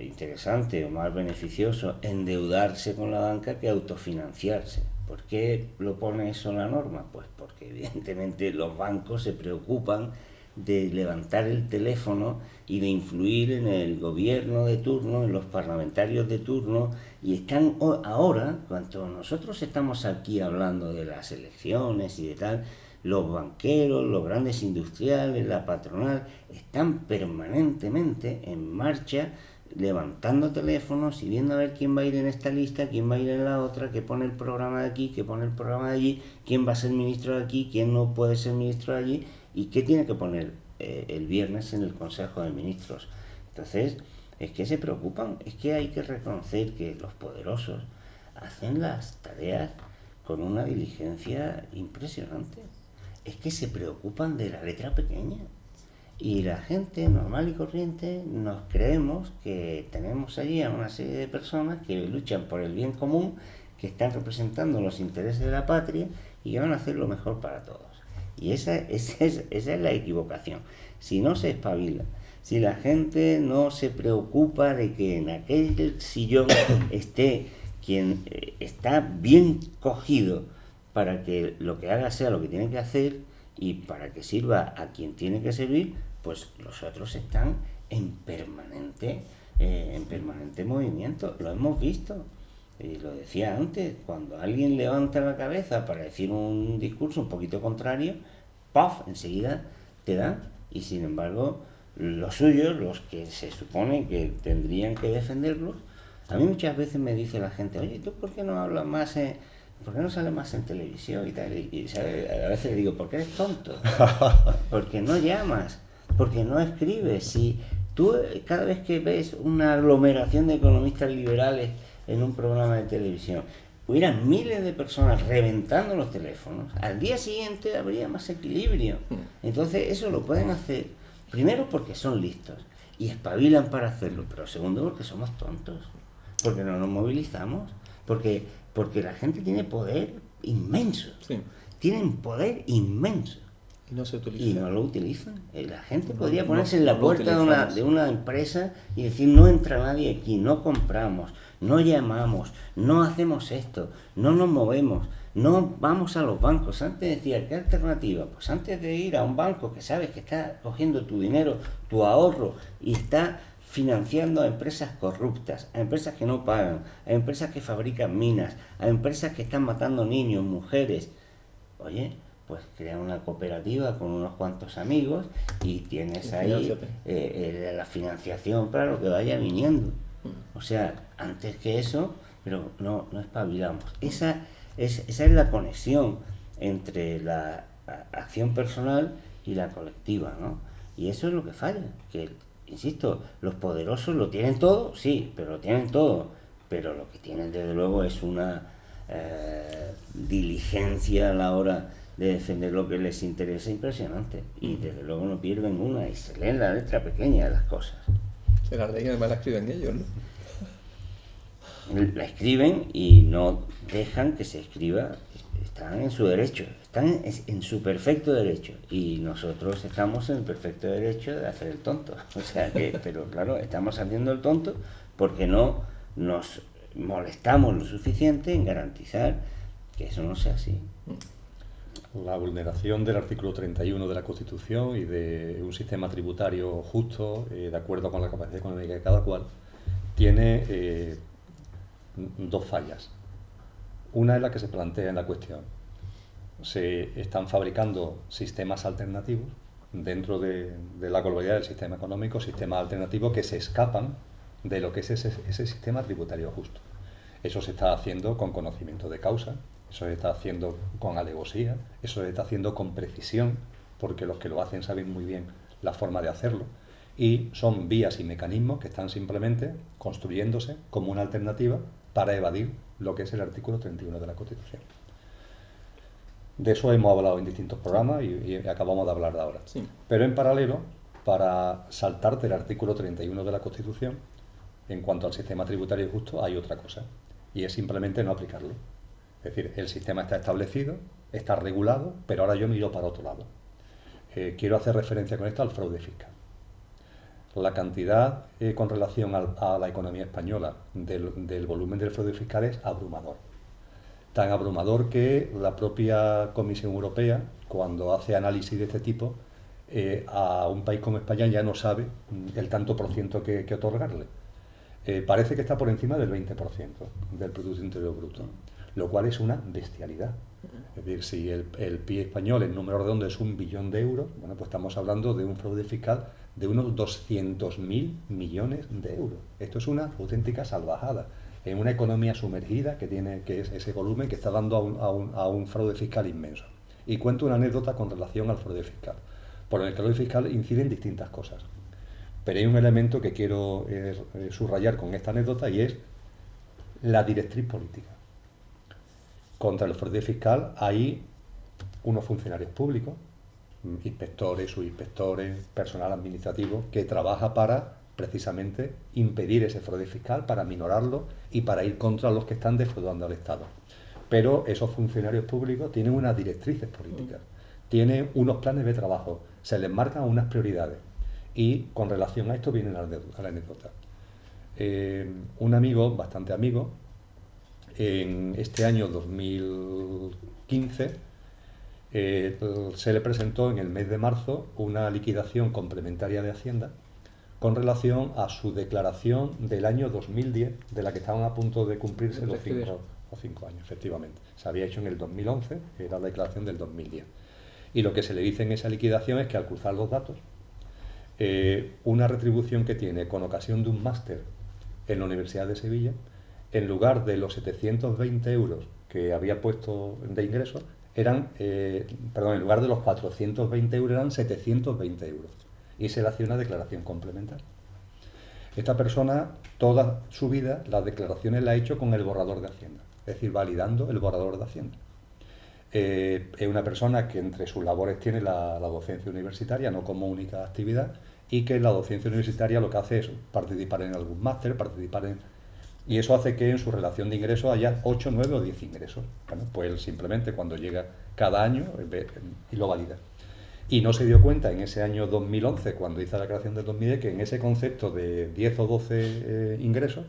interesante o más beneficioso endeudarse con la banca que autofinanciarse. ¿Por qué lo pone eso en la norma? Pues porque evidentemente los bancos se preocupan de levantar el teléfono y de influir en el gobierno de turno, en los parlamentarios de turno, y están ahora, cuando nosotros estamos aquí hablando de las elecciones y de tal, los banqueros, los grandes industriales, la patronal, están permanentemente en marcha, levantando teléfonos y viendo a ver quién va a ir en esta lista, quién va a ir en la otra, que pone el programa de aquí, que pone el programa de allí, quién va a ser ministro de aquí, quién no puede ser ministro de allí, y qué tiene que poner el viernes en el Consejo de Ministros. Entonces, es que se preocupan, es que hay que reconocer que los poderosos hacen las tareas con una diligencia impresionante. Es que se preocupan de la letra pequeña. Y la gente normal y corriente nos creemos que tenemos allí a una serie de personas que luchan por el bien común, que están representando los intereses de la patria y que van a hacer lo mejor para todos. Y esa es la equivocación. Si no se espabila, si la gente no se preocupa de que en aquel sillón esté quien está bien cogido para que lo que haga sea lo que tiene que hacer y para que sirva a quien tiene que servir, pues los otros están en permanente movimiento. Lo hemos visto. Y lo decía antes, cuando alguien levanta la cabeza para decir un discurso un poquito contrario, ¡paf!, enseguida te dan. Y sin embargo, los suyos, los que se supone que tendrían que defenderlos, a mí muchas veces me dice la gente, oye, ¿tú por qué no hablas más por qué no sales más en televisión y tal? Y ¿sabes? A veces le digo, ¿por qué eres tonto? Porque no llamas, porque no escribes. Si tú cada vez que ves una aglomeración de economistas liberales en un programa de televisión, hubieran miles de personas reventando los teléfonos, al día siguiente habría más equilibrio. Entonces eso lo pueden hacer, primero porque son listos y espabilan para hacerlo, pero segundo porque somos tontos, porque no nos movilizamos, porque la gente tiene poder inmenso, Sí. Tienen poder inmenso. Y no se utiliza. Y no lo utilizan. La gente No, podría no, ponerse en la no lo puerta utilizamos. de una empresa y decir, no entra nadie aquí, no compramos, no llamamos, no hacemos esto, no nos movemos, no vamos a los bancos. Antes decía, ¿qué alternativa? Pues antes de ir a un banco que sabes que está cogiendo tu dinero, tu ahorro, y está financiando a empresas corruptas, a empresas que no pagan, a empresas que fabrican minas, a empresas que están matando niños, mujeres. Oye, pues crea una cooperativa con unos cuantos amigos y tienes ahí la financiación para lo que vaya viniendo. O sea, antes que eso, pero no espabilamos. Esa es la conexión entre la acción personal y la colectiva, ¿no? Y eso es lo que falla, que, insisto, los poderosos lo tienen todo, sí, pero lo tienen todo, pero lo que tienen desde luego es una diligencia a la hora de defender lo que les interesa impresionante, y desde luego no pierden una y se leen la letra pequeña de las cosas. Se la leen y además la escriben ellos, ¿no? La escriben y no dejan que se escriba, están en su derecho, están en su perfecto derecho, y nosotros estamos en el perfecto derecho de hacer el tonto. O sea que, pero claro, estamos haciendo el tonto porque no nos molestamos lo suficiente en garantizar que eso no sea así. La vulneración del artículo 31 de la Constitución y de un sistema tributario justo, de acuerdo con la capacidad económica de cada cual, tiene dos fallas. Una es la que se plantea en la cuestión. Se están fabricando sistemas alternativos dentro de la globalidad del sistema económico, sistemas alternativos que se escapan de lo que es ese sistema tributario justo. Eso se está haciendo con conocimiento de causa, eso se está haciendo con alevosía, eso se está haciendo con precisión, porque los que lo hacen saben muy bien la forma de hacerlo, y son vías y mecanismos que están simplemente construyéndose como una alternativa para evadir lo que es el artículo 31 de la Constitución. De eso hemos hablado en distintos programas y acabamos de hablar de ahora. Sí. Pero en paralelo, para saltarte el artículo 31 de la Constitución, en cuanto al sistema tributario justo, hay otra cosa, y es simplemente no aplicarlo. Es decir, el sistema está establecido, está regulado, pero ahora yo miro para otro lado. Quiero hacer referencia con esto al fraude fiscal. La cantidad con relación a la economía española del volumen del fraude fiscal es abrumador. Tan abrumador que la propia Comisión Europea, cuando hace análisis de este tipo, a un país como España ya no sabe el tanto por ciento que otorgarle. Parece que está por encima del 20% del Producto Interior Bruto, lo cual es una bestialidad. Es decir, si el PIB español en número redondo es 1 billón de euros, bueno, pues estamos hablando de un fraude fiscal de unos 200.000 millones de euros. Esto es una auténtica salvajada en una economía sumergida que es ese volumen que está dando a un fraude fiscal inmenso. Y cuento una anécdota con relación al fraude fiscal. Por el fraude fiscal inciden distintas cosas, pero hay un elemento que quiero subrayar con esta anécdota, y es la directriz política. Contra el fraude fiscal hay unos funcionarios públicos, inspectores, subinspectores, personal administrativo, que trabaja para precisamente impedir ese fraude fiscal, para minorarlo y para ir contra los que están defraudando al Estado. Pero esos funcionarios públicos tienen unas directrices políticas, tienen unos planes de trabajo, se les marcan unas prioridades. Y con relación a esto viene la anécdota. Un amigo, bastante amigo, en este año 2015 se le presentó en el mes de marzo una liquidación complementaria de Hacienda con relación a su declaración del año 2010, de la que estaban a punto de cumplirse los 5 años, efectivamente. Se había hecho en el 2011, era la declaración del 2010. Y lo que se le dice en esa liquidación es que al cruzar los datos, una retribución que tiene con ocasión de un máster en la Universidad de Sevilla, en lugar de los 720 euros que había puesto de ingresos, en lugar de los 420 euros eran 720 euros. Y se le hacía una declaración complementaria. Esta persona, toda su vida, las declaraciones las ha hecho con el borrador de Hacienda, es decir, validando el borrador de Hacienda. Es una persona que entre sus labores tiene la docencia universitaria, no como única actividad, y que la docencia universitaria lo que hace es participar en algún máster, y eso hace que en su relación de ingresos haya 8, 9 o 10 ingresos. Bueno, pues él simplemente cuando llega cada año y lo valida. Y no se dio cuenta en ese año 2011, cuando hizo la declaración del 2010, que en ese concepto de 10 o 12 ingresos,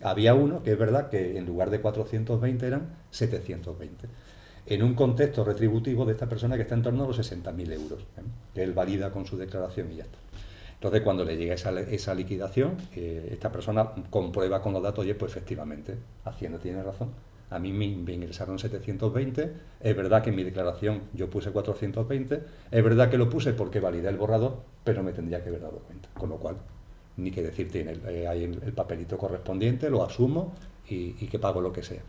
había uno que es verdad que en lugar de 420 eran 720. En un contexto retributivo de esta persona que está en torno a los 60.000 euros, que él valida con su declaración y ya está. Entonces, cuando le llega esa liquidación, esta persona comprueba con los datos, oye, pues efectivamente, Hacienda tiene razón. A mí me ingresaron 720, es verdad que en mi declaración yo puse 420, es verdad que lo puse porque validé el borrador, pero me tendría que haber dado cuenta. Con lo cual, ni que decir, tiene hay el papelito correspondiente, lo asumo y que pago lo que sea.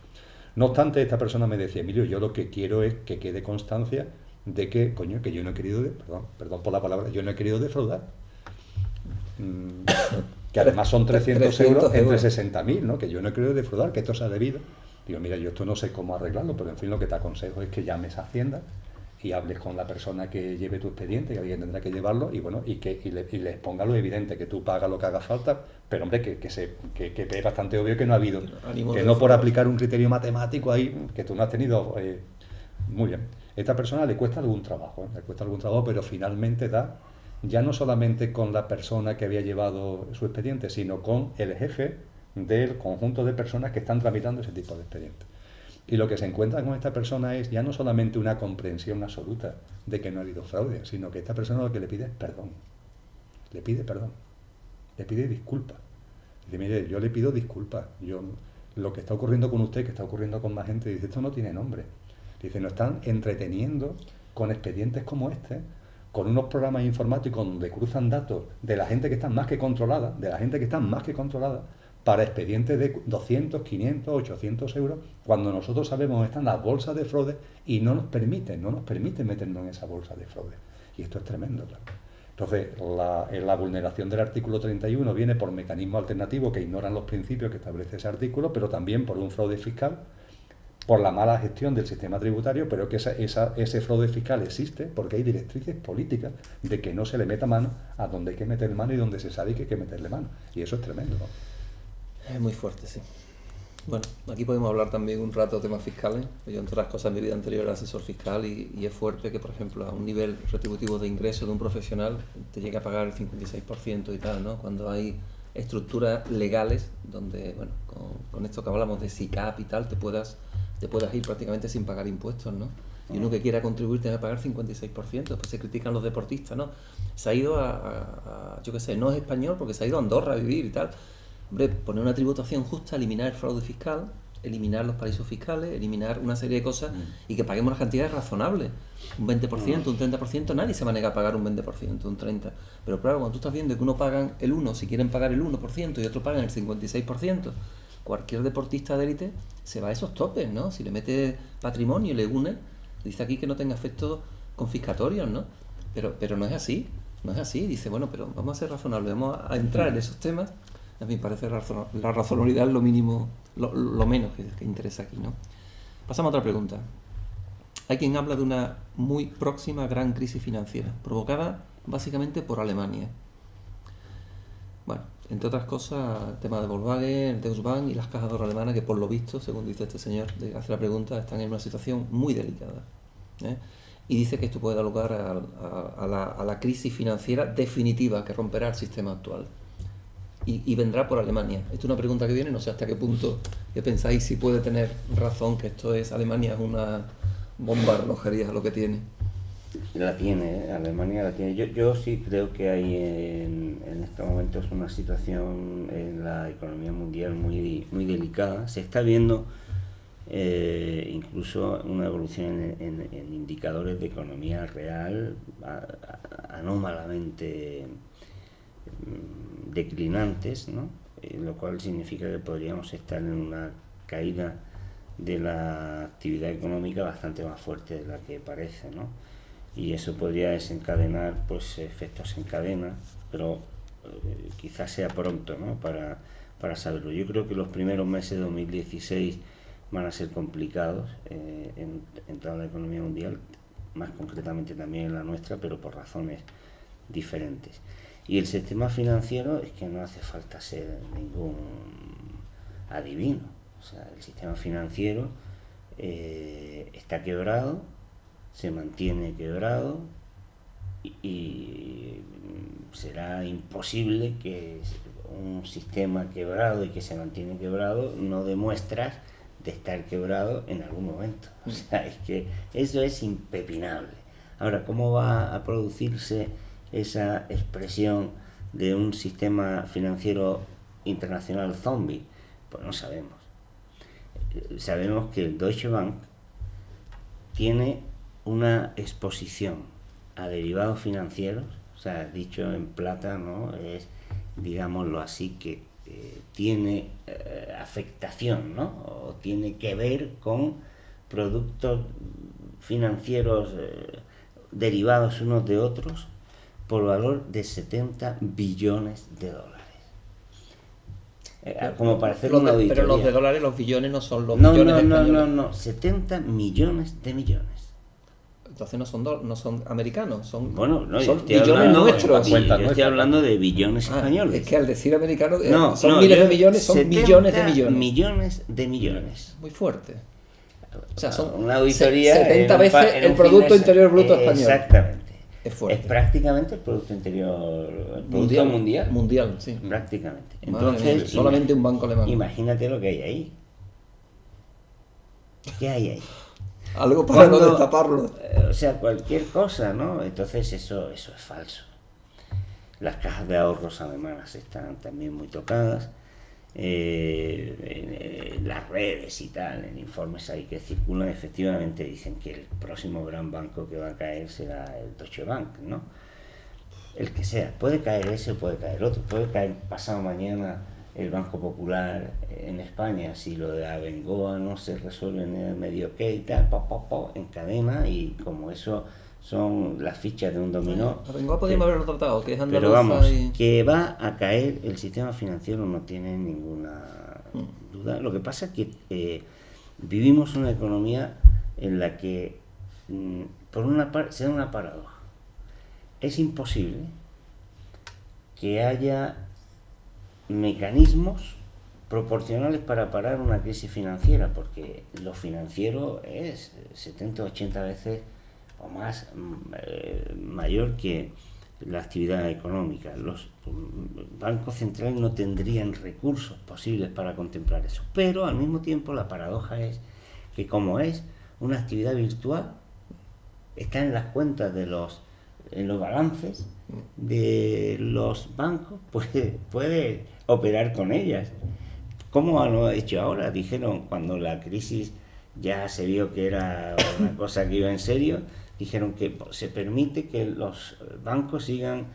No obstante, esta persona me decía, Emilio, yo lo que quiero es que quede constancia de que, que yo no he querido, perdón por la palabra, yo no he querido defraudar. Que además son 300 euros entre 60.000, ¿no? Que yo no he querido defraudar, que esto se ha debido. Digo, mira, yo esto no sé cómo arreglarlo, pero en fin, lo que te aconsejo es que llames a Hacienda y hables con la persona que lleve tu expediente, que alguien tendrá que llevarlo, y bueno, y les ponga lo evidente, que tú pagas lo que haga falta, pero hombre, que es bastante obvio que no ha habido, que no por aplicar un criterio matemático ahí, que tú no has tenido. Muy bien. Esta persona le cuesta algún trabajo, pero finalmente da, ya no solamente con la persona que había llevado su expediente, sino con el jefe del conjunto de personas que están tramitando ese tipo de expedientes. Y lo que se encuentra con esta persona es ya no solamente una comprensión absoluta de que no ha habido fraude, sino que esta persona lo que le pide es perdón. Le pide perdón. Le pide disculpas. Dice, mire, yo le pido disculpas. Lo que está ocurriendo con usted, que está ocurriendo con más gente, dice, esto no tiene nombre. Dice, nos están entreteniendo con expedientes como este, con unos programas informáticos donde cruzan datos de la gente que está más que controlada, para expedientes de 200, 500, 800 euros, cuando nosotros sabemos dónde están las bolsas de fraude y no nos permiten meternos en esa bolsa de fraude. Y esto es tremendo, claro. Entonces, la vulneración del artículo 31 viene por mecanismos alternativos que ignoran los principios que establece ese artículo, pero también por un fraude fiscal, por la mala gestión del sistema tributario, pero que ese fraude fiscal existe porque hay directrices políticas de que no se le meta mano a donde hay que meter mano y donde se sabe que hay que meterle mano. Y eso es tremendo, ¿no? Es muy fuerte, sí. Bueno, aquí podemos hablar también un rato de temas fiscales. Yo, entre otras cosas, en mi vida anterior era asesor fiscal y es fuerte que, por ejemplo, a un nivel retributivo de ingreso de un profesional te llegue a pagar el 56% y tal, ¿no? Cuando hay estructuras legales donde, bueno, con esto que hablamos de SICAP y tal, te puedas ir prácticamente sin pagar impuestos, ¿no? Y uno que quiera contribuir tiene que pagar 56%, después se critican los deportistas, ¿no? Se ha ido yo qué sé, no es español porque se ha ido a Andorra a vivir y tal. Hombre, poner una tributación justa, eliminar el fraude fiscal, eliminar los paraísos fiscales, eliminar una serie de cosas y que paguemos las cantidades razonables. Un 20%, un 30%, nadie se va a negar a pagar un 20%, un 30%. Pero claro, cuando tú estás viendo que uno pagan el 1%, si quieren pagar el 1% y otro pagan el 56%, cualquier deportista de élite se va a esos topes, ¿no? Si le mete patrimonio y le une, dice aquí que no tenga efectos confiscatorios, ¿no? Pero no es así, Dice, bueno, pero vamos a ser razonables, vamos a entrar en esos temas. A mí me parece la razonabilidad es lo mínimo, lo menos que interesa aquí, ¿no? Pasamos a otra pregunta. Hay quien habla de una muy próxima gran crisis financiera, provocada básicamente por Alemania. Bueno, entre otras cosas, el tema de Volkswagen, el Deutsche Bank y las cajas de ahorro alemanas, que por lo visto, según dice este señor que hace la pregunta, están en una situación muy delicada, ¿eh? Y dice que esto puede dar lugar a la crisis financiera definitiva que romperá el sistema actual. Y vendrá por Alemania. Esto es una pregunta que viene, no sé hasta qué punto que pensáis si puede tener razón que Alemania es una bomba de relojería lo que tiene. La tiene, Alemania la tiene. Yo sí creo que hay en estos momentos una situación en la economía mundial muy delicada. Se está viendo incluso una evolución en indicadores de economía real anómalamente declinantes, ¿no? Lo cual significa que podríamos estar en una caída de la actividad económica bastante más fuerte de la que parece, ¿no? Y eso podría desencadenar pues efectos en cadena, pero quizás sea pronto, ¿no? para saberlo. Yo creo que los primeros meses de 2016 van a ser complicados en toda la economía mundial, más concretamente también en la nuestra, pero por razones diferentes. Y el sistema financiero es que no hace falta ser ningún adivino. O sea, el sistema financiero está quebrado, se mantiene quebrado y será imposible que un sistema quebrado y que se mantiene quebrado no demuestras de estar quebrado en algún momento. O sea, es que eso es impepinable. Ahora, ¿cómo va a producirse esa expresión de un sistema financiero internacional zombie? Pues no sabemos. Sabemos que el Deutsche Bank tiene una exposición a derivados financieros, o sea, dicho en plata, ¿no? Es, digámoslo así, que tiene afectación, ¿no? O tiene que ver con productos financieros derivados unos de otros por valor de 70 billones de dólares. Como para hacer una auditoría. Pero los de dólares, los billones no son los billones españoles. No, 70 millones de millones. Entonces no son americanos, son, bueno, no, son billones nuestros. Yo estoy hablando de billones españoles. Es que al decir americanos son miles de millones, son millones de millones. Millones de millones. Muy fuerte. O sea, son una auditoría 70 veces el Producto Interior Bruto español. Exactamente. Es fuerte. Es prácticamente el Producto Interior mundial. Mundial, sí. Prácticamente. Entonces, solamente un banco alemán. Imagínate lo que hay ahí. ¿Qué hay ahí? Algo para no destaparlo. O sea, cualquier cosa, ¿no? Entonces eso es falso. Las cajas de ahorros alemanas están también muy tocadas. En las redes y tal, en informes ahí que circulan, efectivamente dicen que el próximo gran banco que va a caer será el Deutsche Bank, ¿no? El que sea. Puede caer ese, puede caer otro. Puede caer pasado mañana el Banco Popular en España, si lo de Abengoa no se resuelve en el medio que y tal, en cadena, y como eso son las fichas de un dominó. Abengoa podríamos haberlo tratado, que es andaluza. Pero vamos, que va a caer el sistema financiero no tiene ninguna duda. Lo que pasa es que vivimos una economía en la que, por una parte, se da una paradoja. Es imposible que haya mecanismos proporcionales para parar una crisis financiera, porque lo financiero es 70-80 veces o más mayor que la actividad económica. Los bancos centrales no tendrían recursos posibles para contemplar eso, pero al mismo tiempo la paradoja es que, como es una actividad virtual, está en las cuentas en los balances de los bancos, puede operar con ellas. ¿Cómo lo ha hecho ahora? Dijeron, cuando la crisis ya se vio que era una cosa que iba en serio, dijeron que se permite que los bancos sigan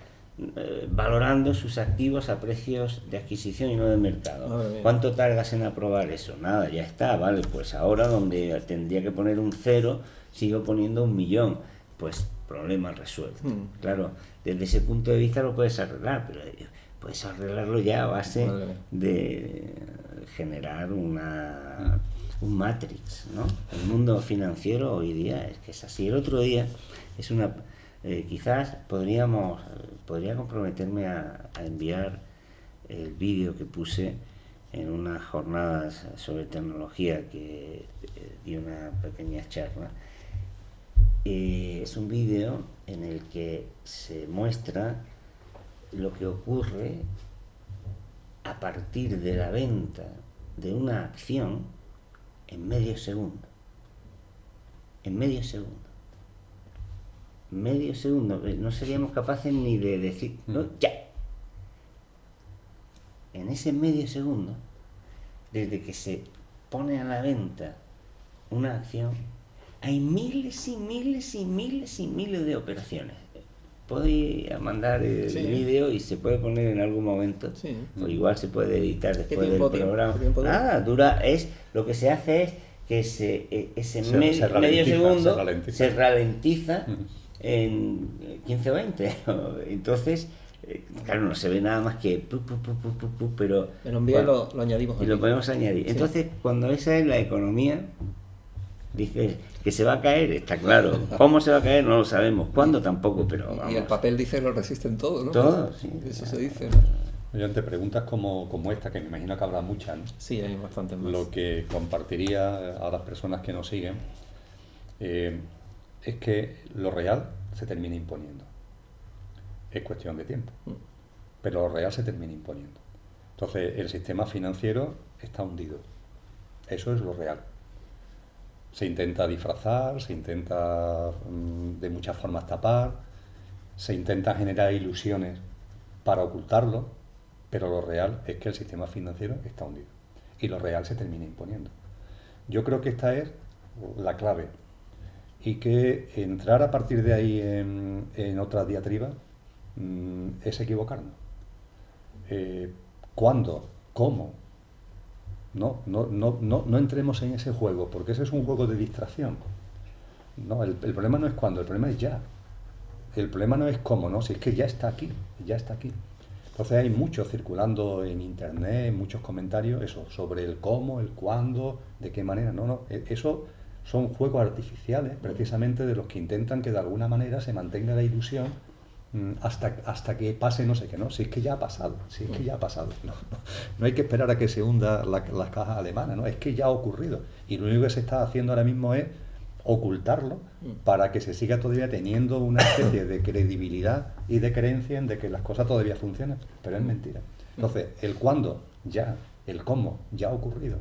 valorando sus activos a precios de adquisición y no de mercado. ¿Cuánto tardas en aprobar eso? Nada, ya está, vale, pues ahora donde tendría que poner un 0, sigo poniendo 1 millón. Pues problema resuelto. Claro, desde ese punto de vista lo puedes arreglar, pero puedes arreglarlo ya a base de generar un matrix, ¿no? El mundo financiero hoy día es que es así. El otro día es una quizás podría comprometerme a enviar el vídeo que puse en unas jornadas sobre tecnología que di una pequeña charla. Es un vídeo en el que se muestra lo que ocurre a partir de la venta de una acción en medio segundo. En medio segundo. medio segundo, no seríamos capaces ni de decir, no, ya. En ese medio segundo, desde que se pone a la venta una acción, hay miles y miles y miles y miles de operaciones. Podéis mandar el vídeo y se puede poner en algún momento, o igual se puede editar después del programa. Dura, lo que se hace es que ese medio segundo se ralentiza en 15 o 20. Entonces, claro, no se ve nada más que pero en vídeo lo añadimos y lo podemos añadir. Entonces, cuando esa es la economía, dices que se va a caer, está claro. ¿Cómo se va a caer? No lo sabemos. ¿Cuándo? Tampoco, pero vamos. Y el papel dice lo resisten todo, ¿no? Todo, sí. Eso se dice, ¿no? Yo ante preguntas como esta, que me imagino que habrá muchas, ¿no? Sí, hay bastantes más. Lo que compartiría a las personas que nos siguen es que lo real se termina imponiendo. Es cuestión de tiempo. Pero lo real se termina imponiendo. Entonces, el sistema financiero está hundido. Eso es lo real. Se intenta disfrazar, se intenta de muchas formas tapar, se intenta generar ilusiones para ocultarlo, pero lo real es que el sistema financiero está hundido y lo real se termina imponiendo. Yo creo que esta es la clave y que entrar a partir de ahí en otra diatriba es equivocarnos. ¿Cuándo? ¿Cómo? No entremos en ese juego, porque ese es un juego de distracción. No, el problema no es cuándo, el problema es ya. El problema no es cómo, ¿no? Si es que ya está aquí, ya está aquí. Entonces hay mucho circulando en internet, muchos comentarios, eso, sobre el cómo, el cuándo, de qué manera. No, eso son juegos artificiales, precisamente de los que intentan que de alguna manera se mantenga la ilusión hasta que pase no sé qué, ¿no? Si es que ya ha pasado, no hay que esperar a que se hunda las cajas alemanas, ¿no? Es que ya ha ocurrido y lo único que se está haciendo ahora mismo es ocultarlo para que se siga todavía teniendo una especie de credibilidad y de creencia en de que las cosas todavía funcionan, pero es mentira. Entonces, el cuándo, ya, el cómo, ya ha ocurrido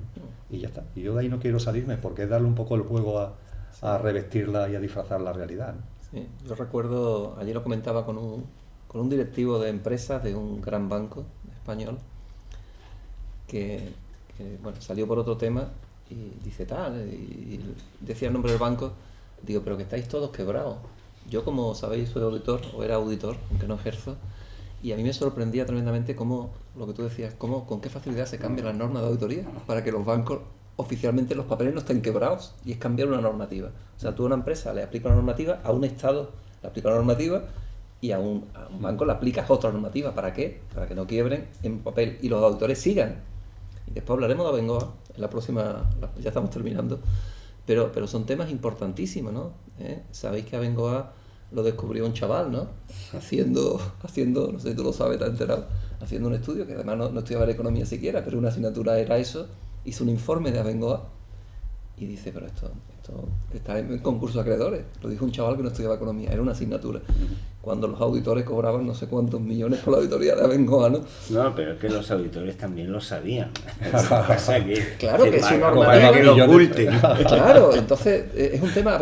y ya está. Y yo de ahí no quiero salirme porque es darle un poco el juego a revestirla y a disfrazar la realidad, ¿no? Sí, yo recuerdo, ayer lo comentaba con un directivo de empresas de un gran banco español que bueno, salió por otro tema y dice tal, y decía el nombre del banco, digo, pero que estáis todos quebrados. Yo, como sabéis, soy auditor, o era auditor, aunque no ejerzo, y a mí me sorprendía tremendamente cómo, lo que tú decías, con qué facilidad se cambian las normas de auditoría para que los bancos oficialmente los papeles no estén quebrados, y es cambiar una normativa. O sea, tú a una empresa le aplicas una normativa, a un Estado le aplicas una normativa y a un banco le aplicas otra normativa. ¿Para qué? Para que no quiebren en papel y los auditores sigan. Y después hablaremos de Abengoa en la próxima, ya estamos terminando, pero son temas importantísimos, ¿no? Sabéis que Abengoa lo descubrió un chaval, ¿no? Haciendo, no sé si tú lo sabes, te has enterado, haciendo un estudio que además no estudiaba la economía siquiera, pero una asignatura era eso. Hizo un informe de Abengoa y dice, pero esto está en concurso de acreedores. Lo dijo un chaval que no estudiaba economía, era una asignatura. Cuando los auditores cobraban no sé cuántos millones por la auditoría de Abengoa, ¿no? No, pero es que los auditores también lo sabían. Claro que es una normativa que lo oculten. Claro, entonces es un tema.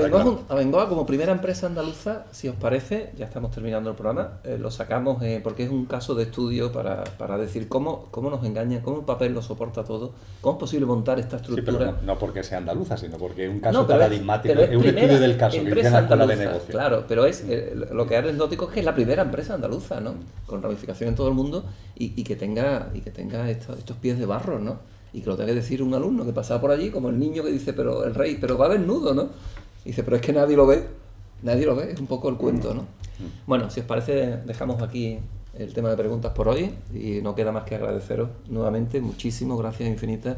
Abengoa como primera empresa andaluza, si os parece, ya estamos terminando el programa, lo sacamos porque es un caso de estudio para decir cómo nos engañan, cómo el papel lo soporta todo, cómo es posible montar esta estructura. Sí, pero no porque sea andaluza, sino porque es un caso paradigmático, es un estudio del caso que hice en la escuela de negocio. Claro, pero es lo que es anecdótico es que es la primera empresa andaluza, ¿no? Con ramificación en todo el mundo y que tenga estos pies de barro, ¿no? Y que lo tenga que decir un alumno que pasaba por allí, como el niño que dice, pero el rey, pero va desnudo, ¿no? Y dice, pero es que nadie lo ve, es un poco el cuento, ¿no? Bueno, si os parece, dejamos aquí el tema de preguntas por hoy y no queda más que agradeceros nuevamente, muchísimas gracias infinitas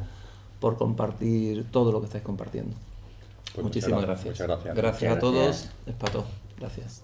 por compartir todo lo que estáis compartiendo. Pues muchísimas gracias. Muchas gracias. Gracias a todos, es para todos. Gracias.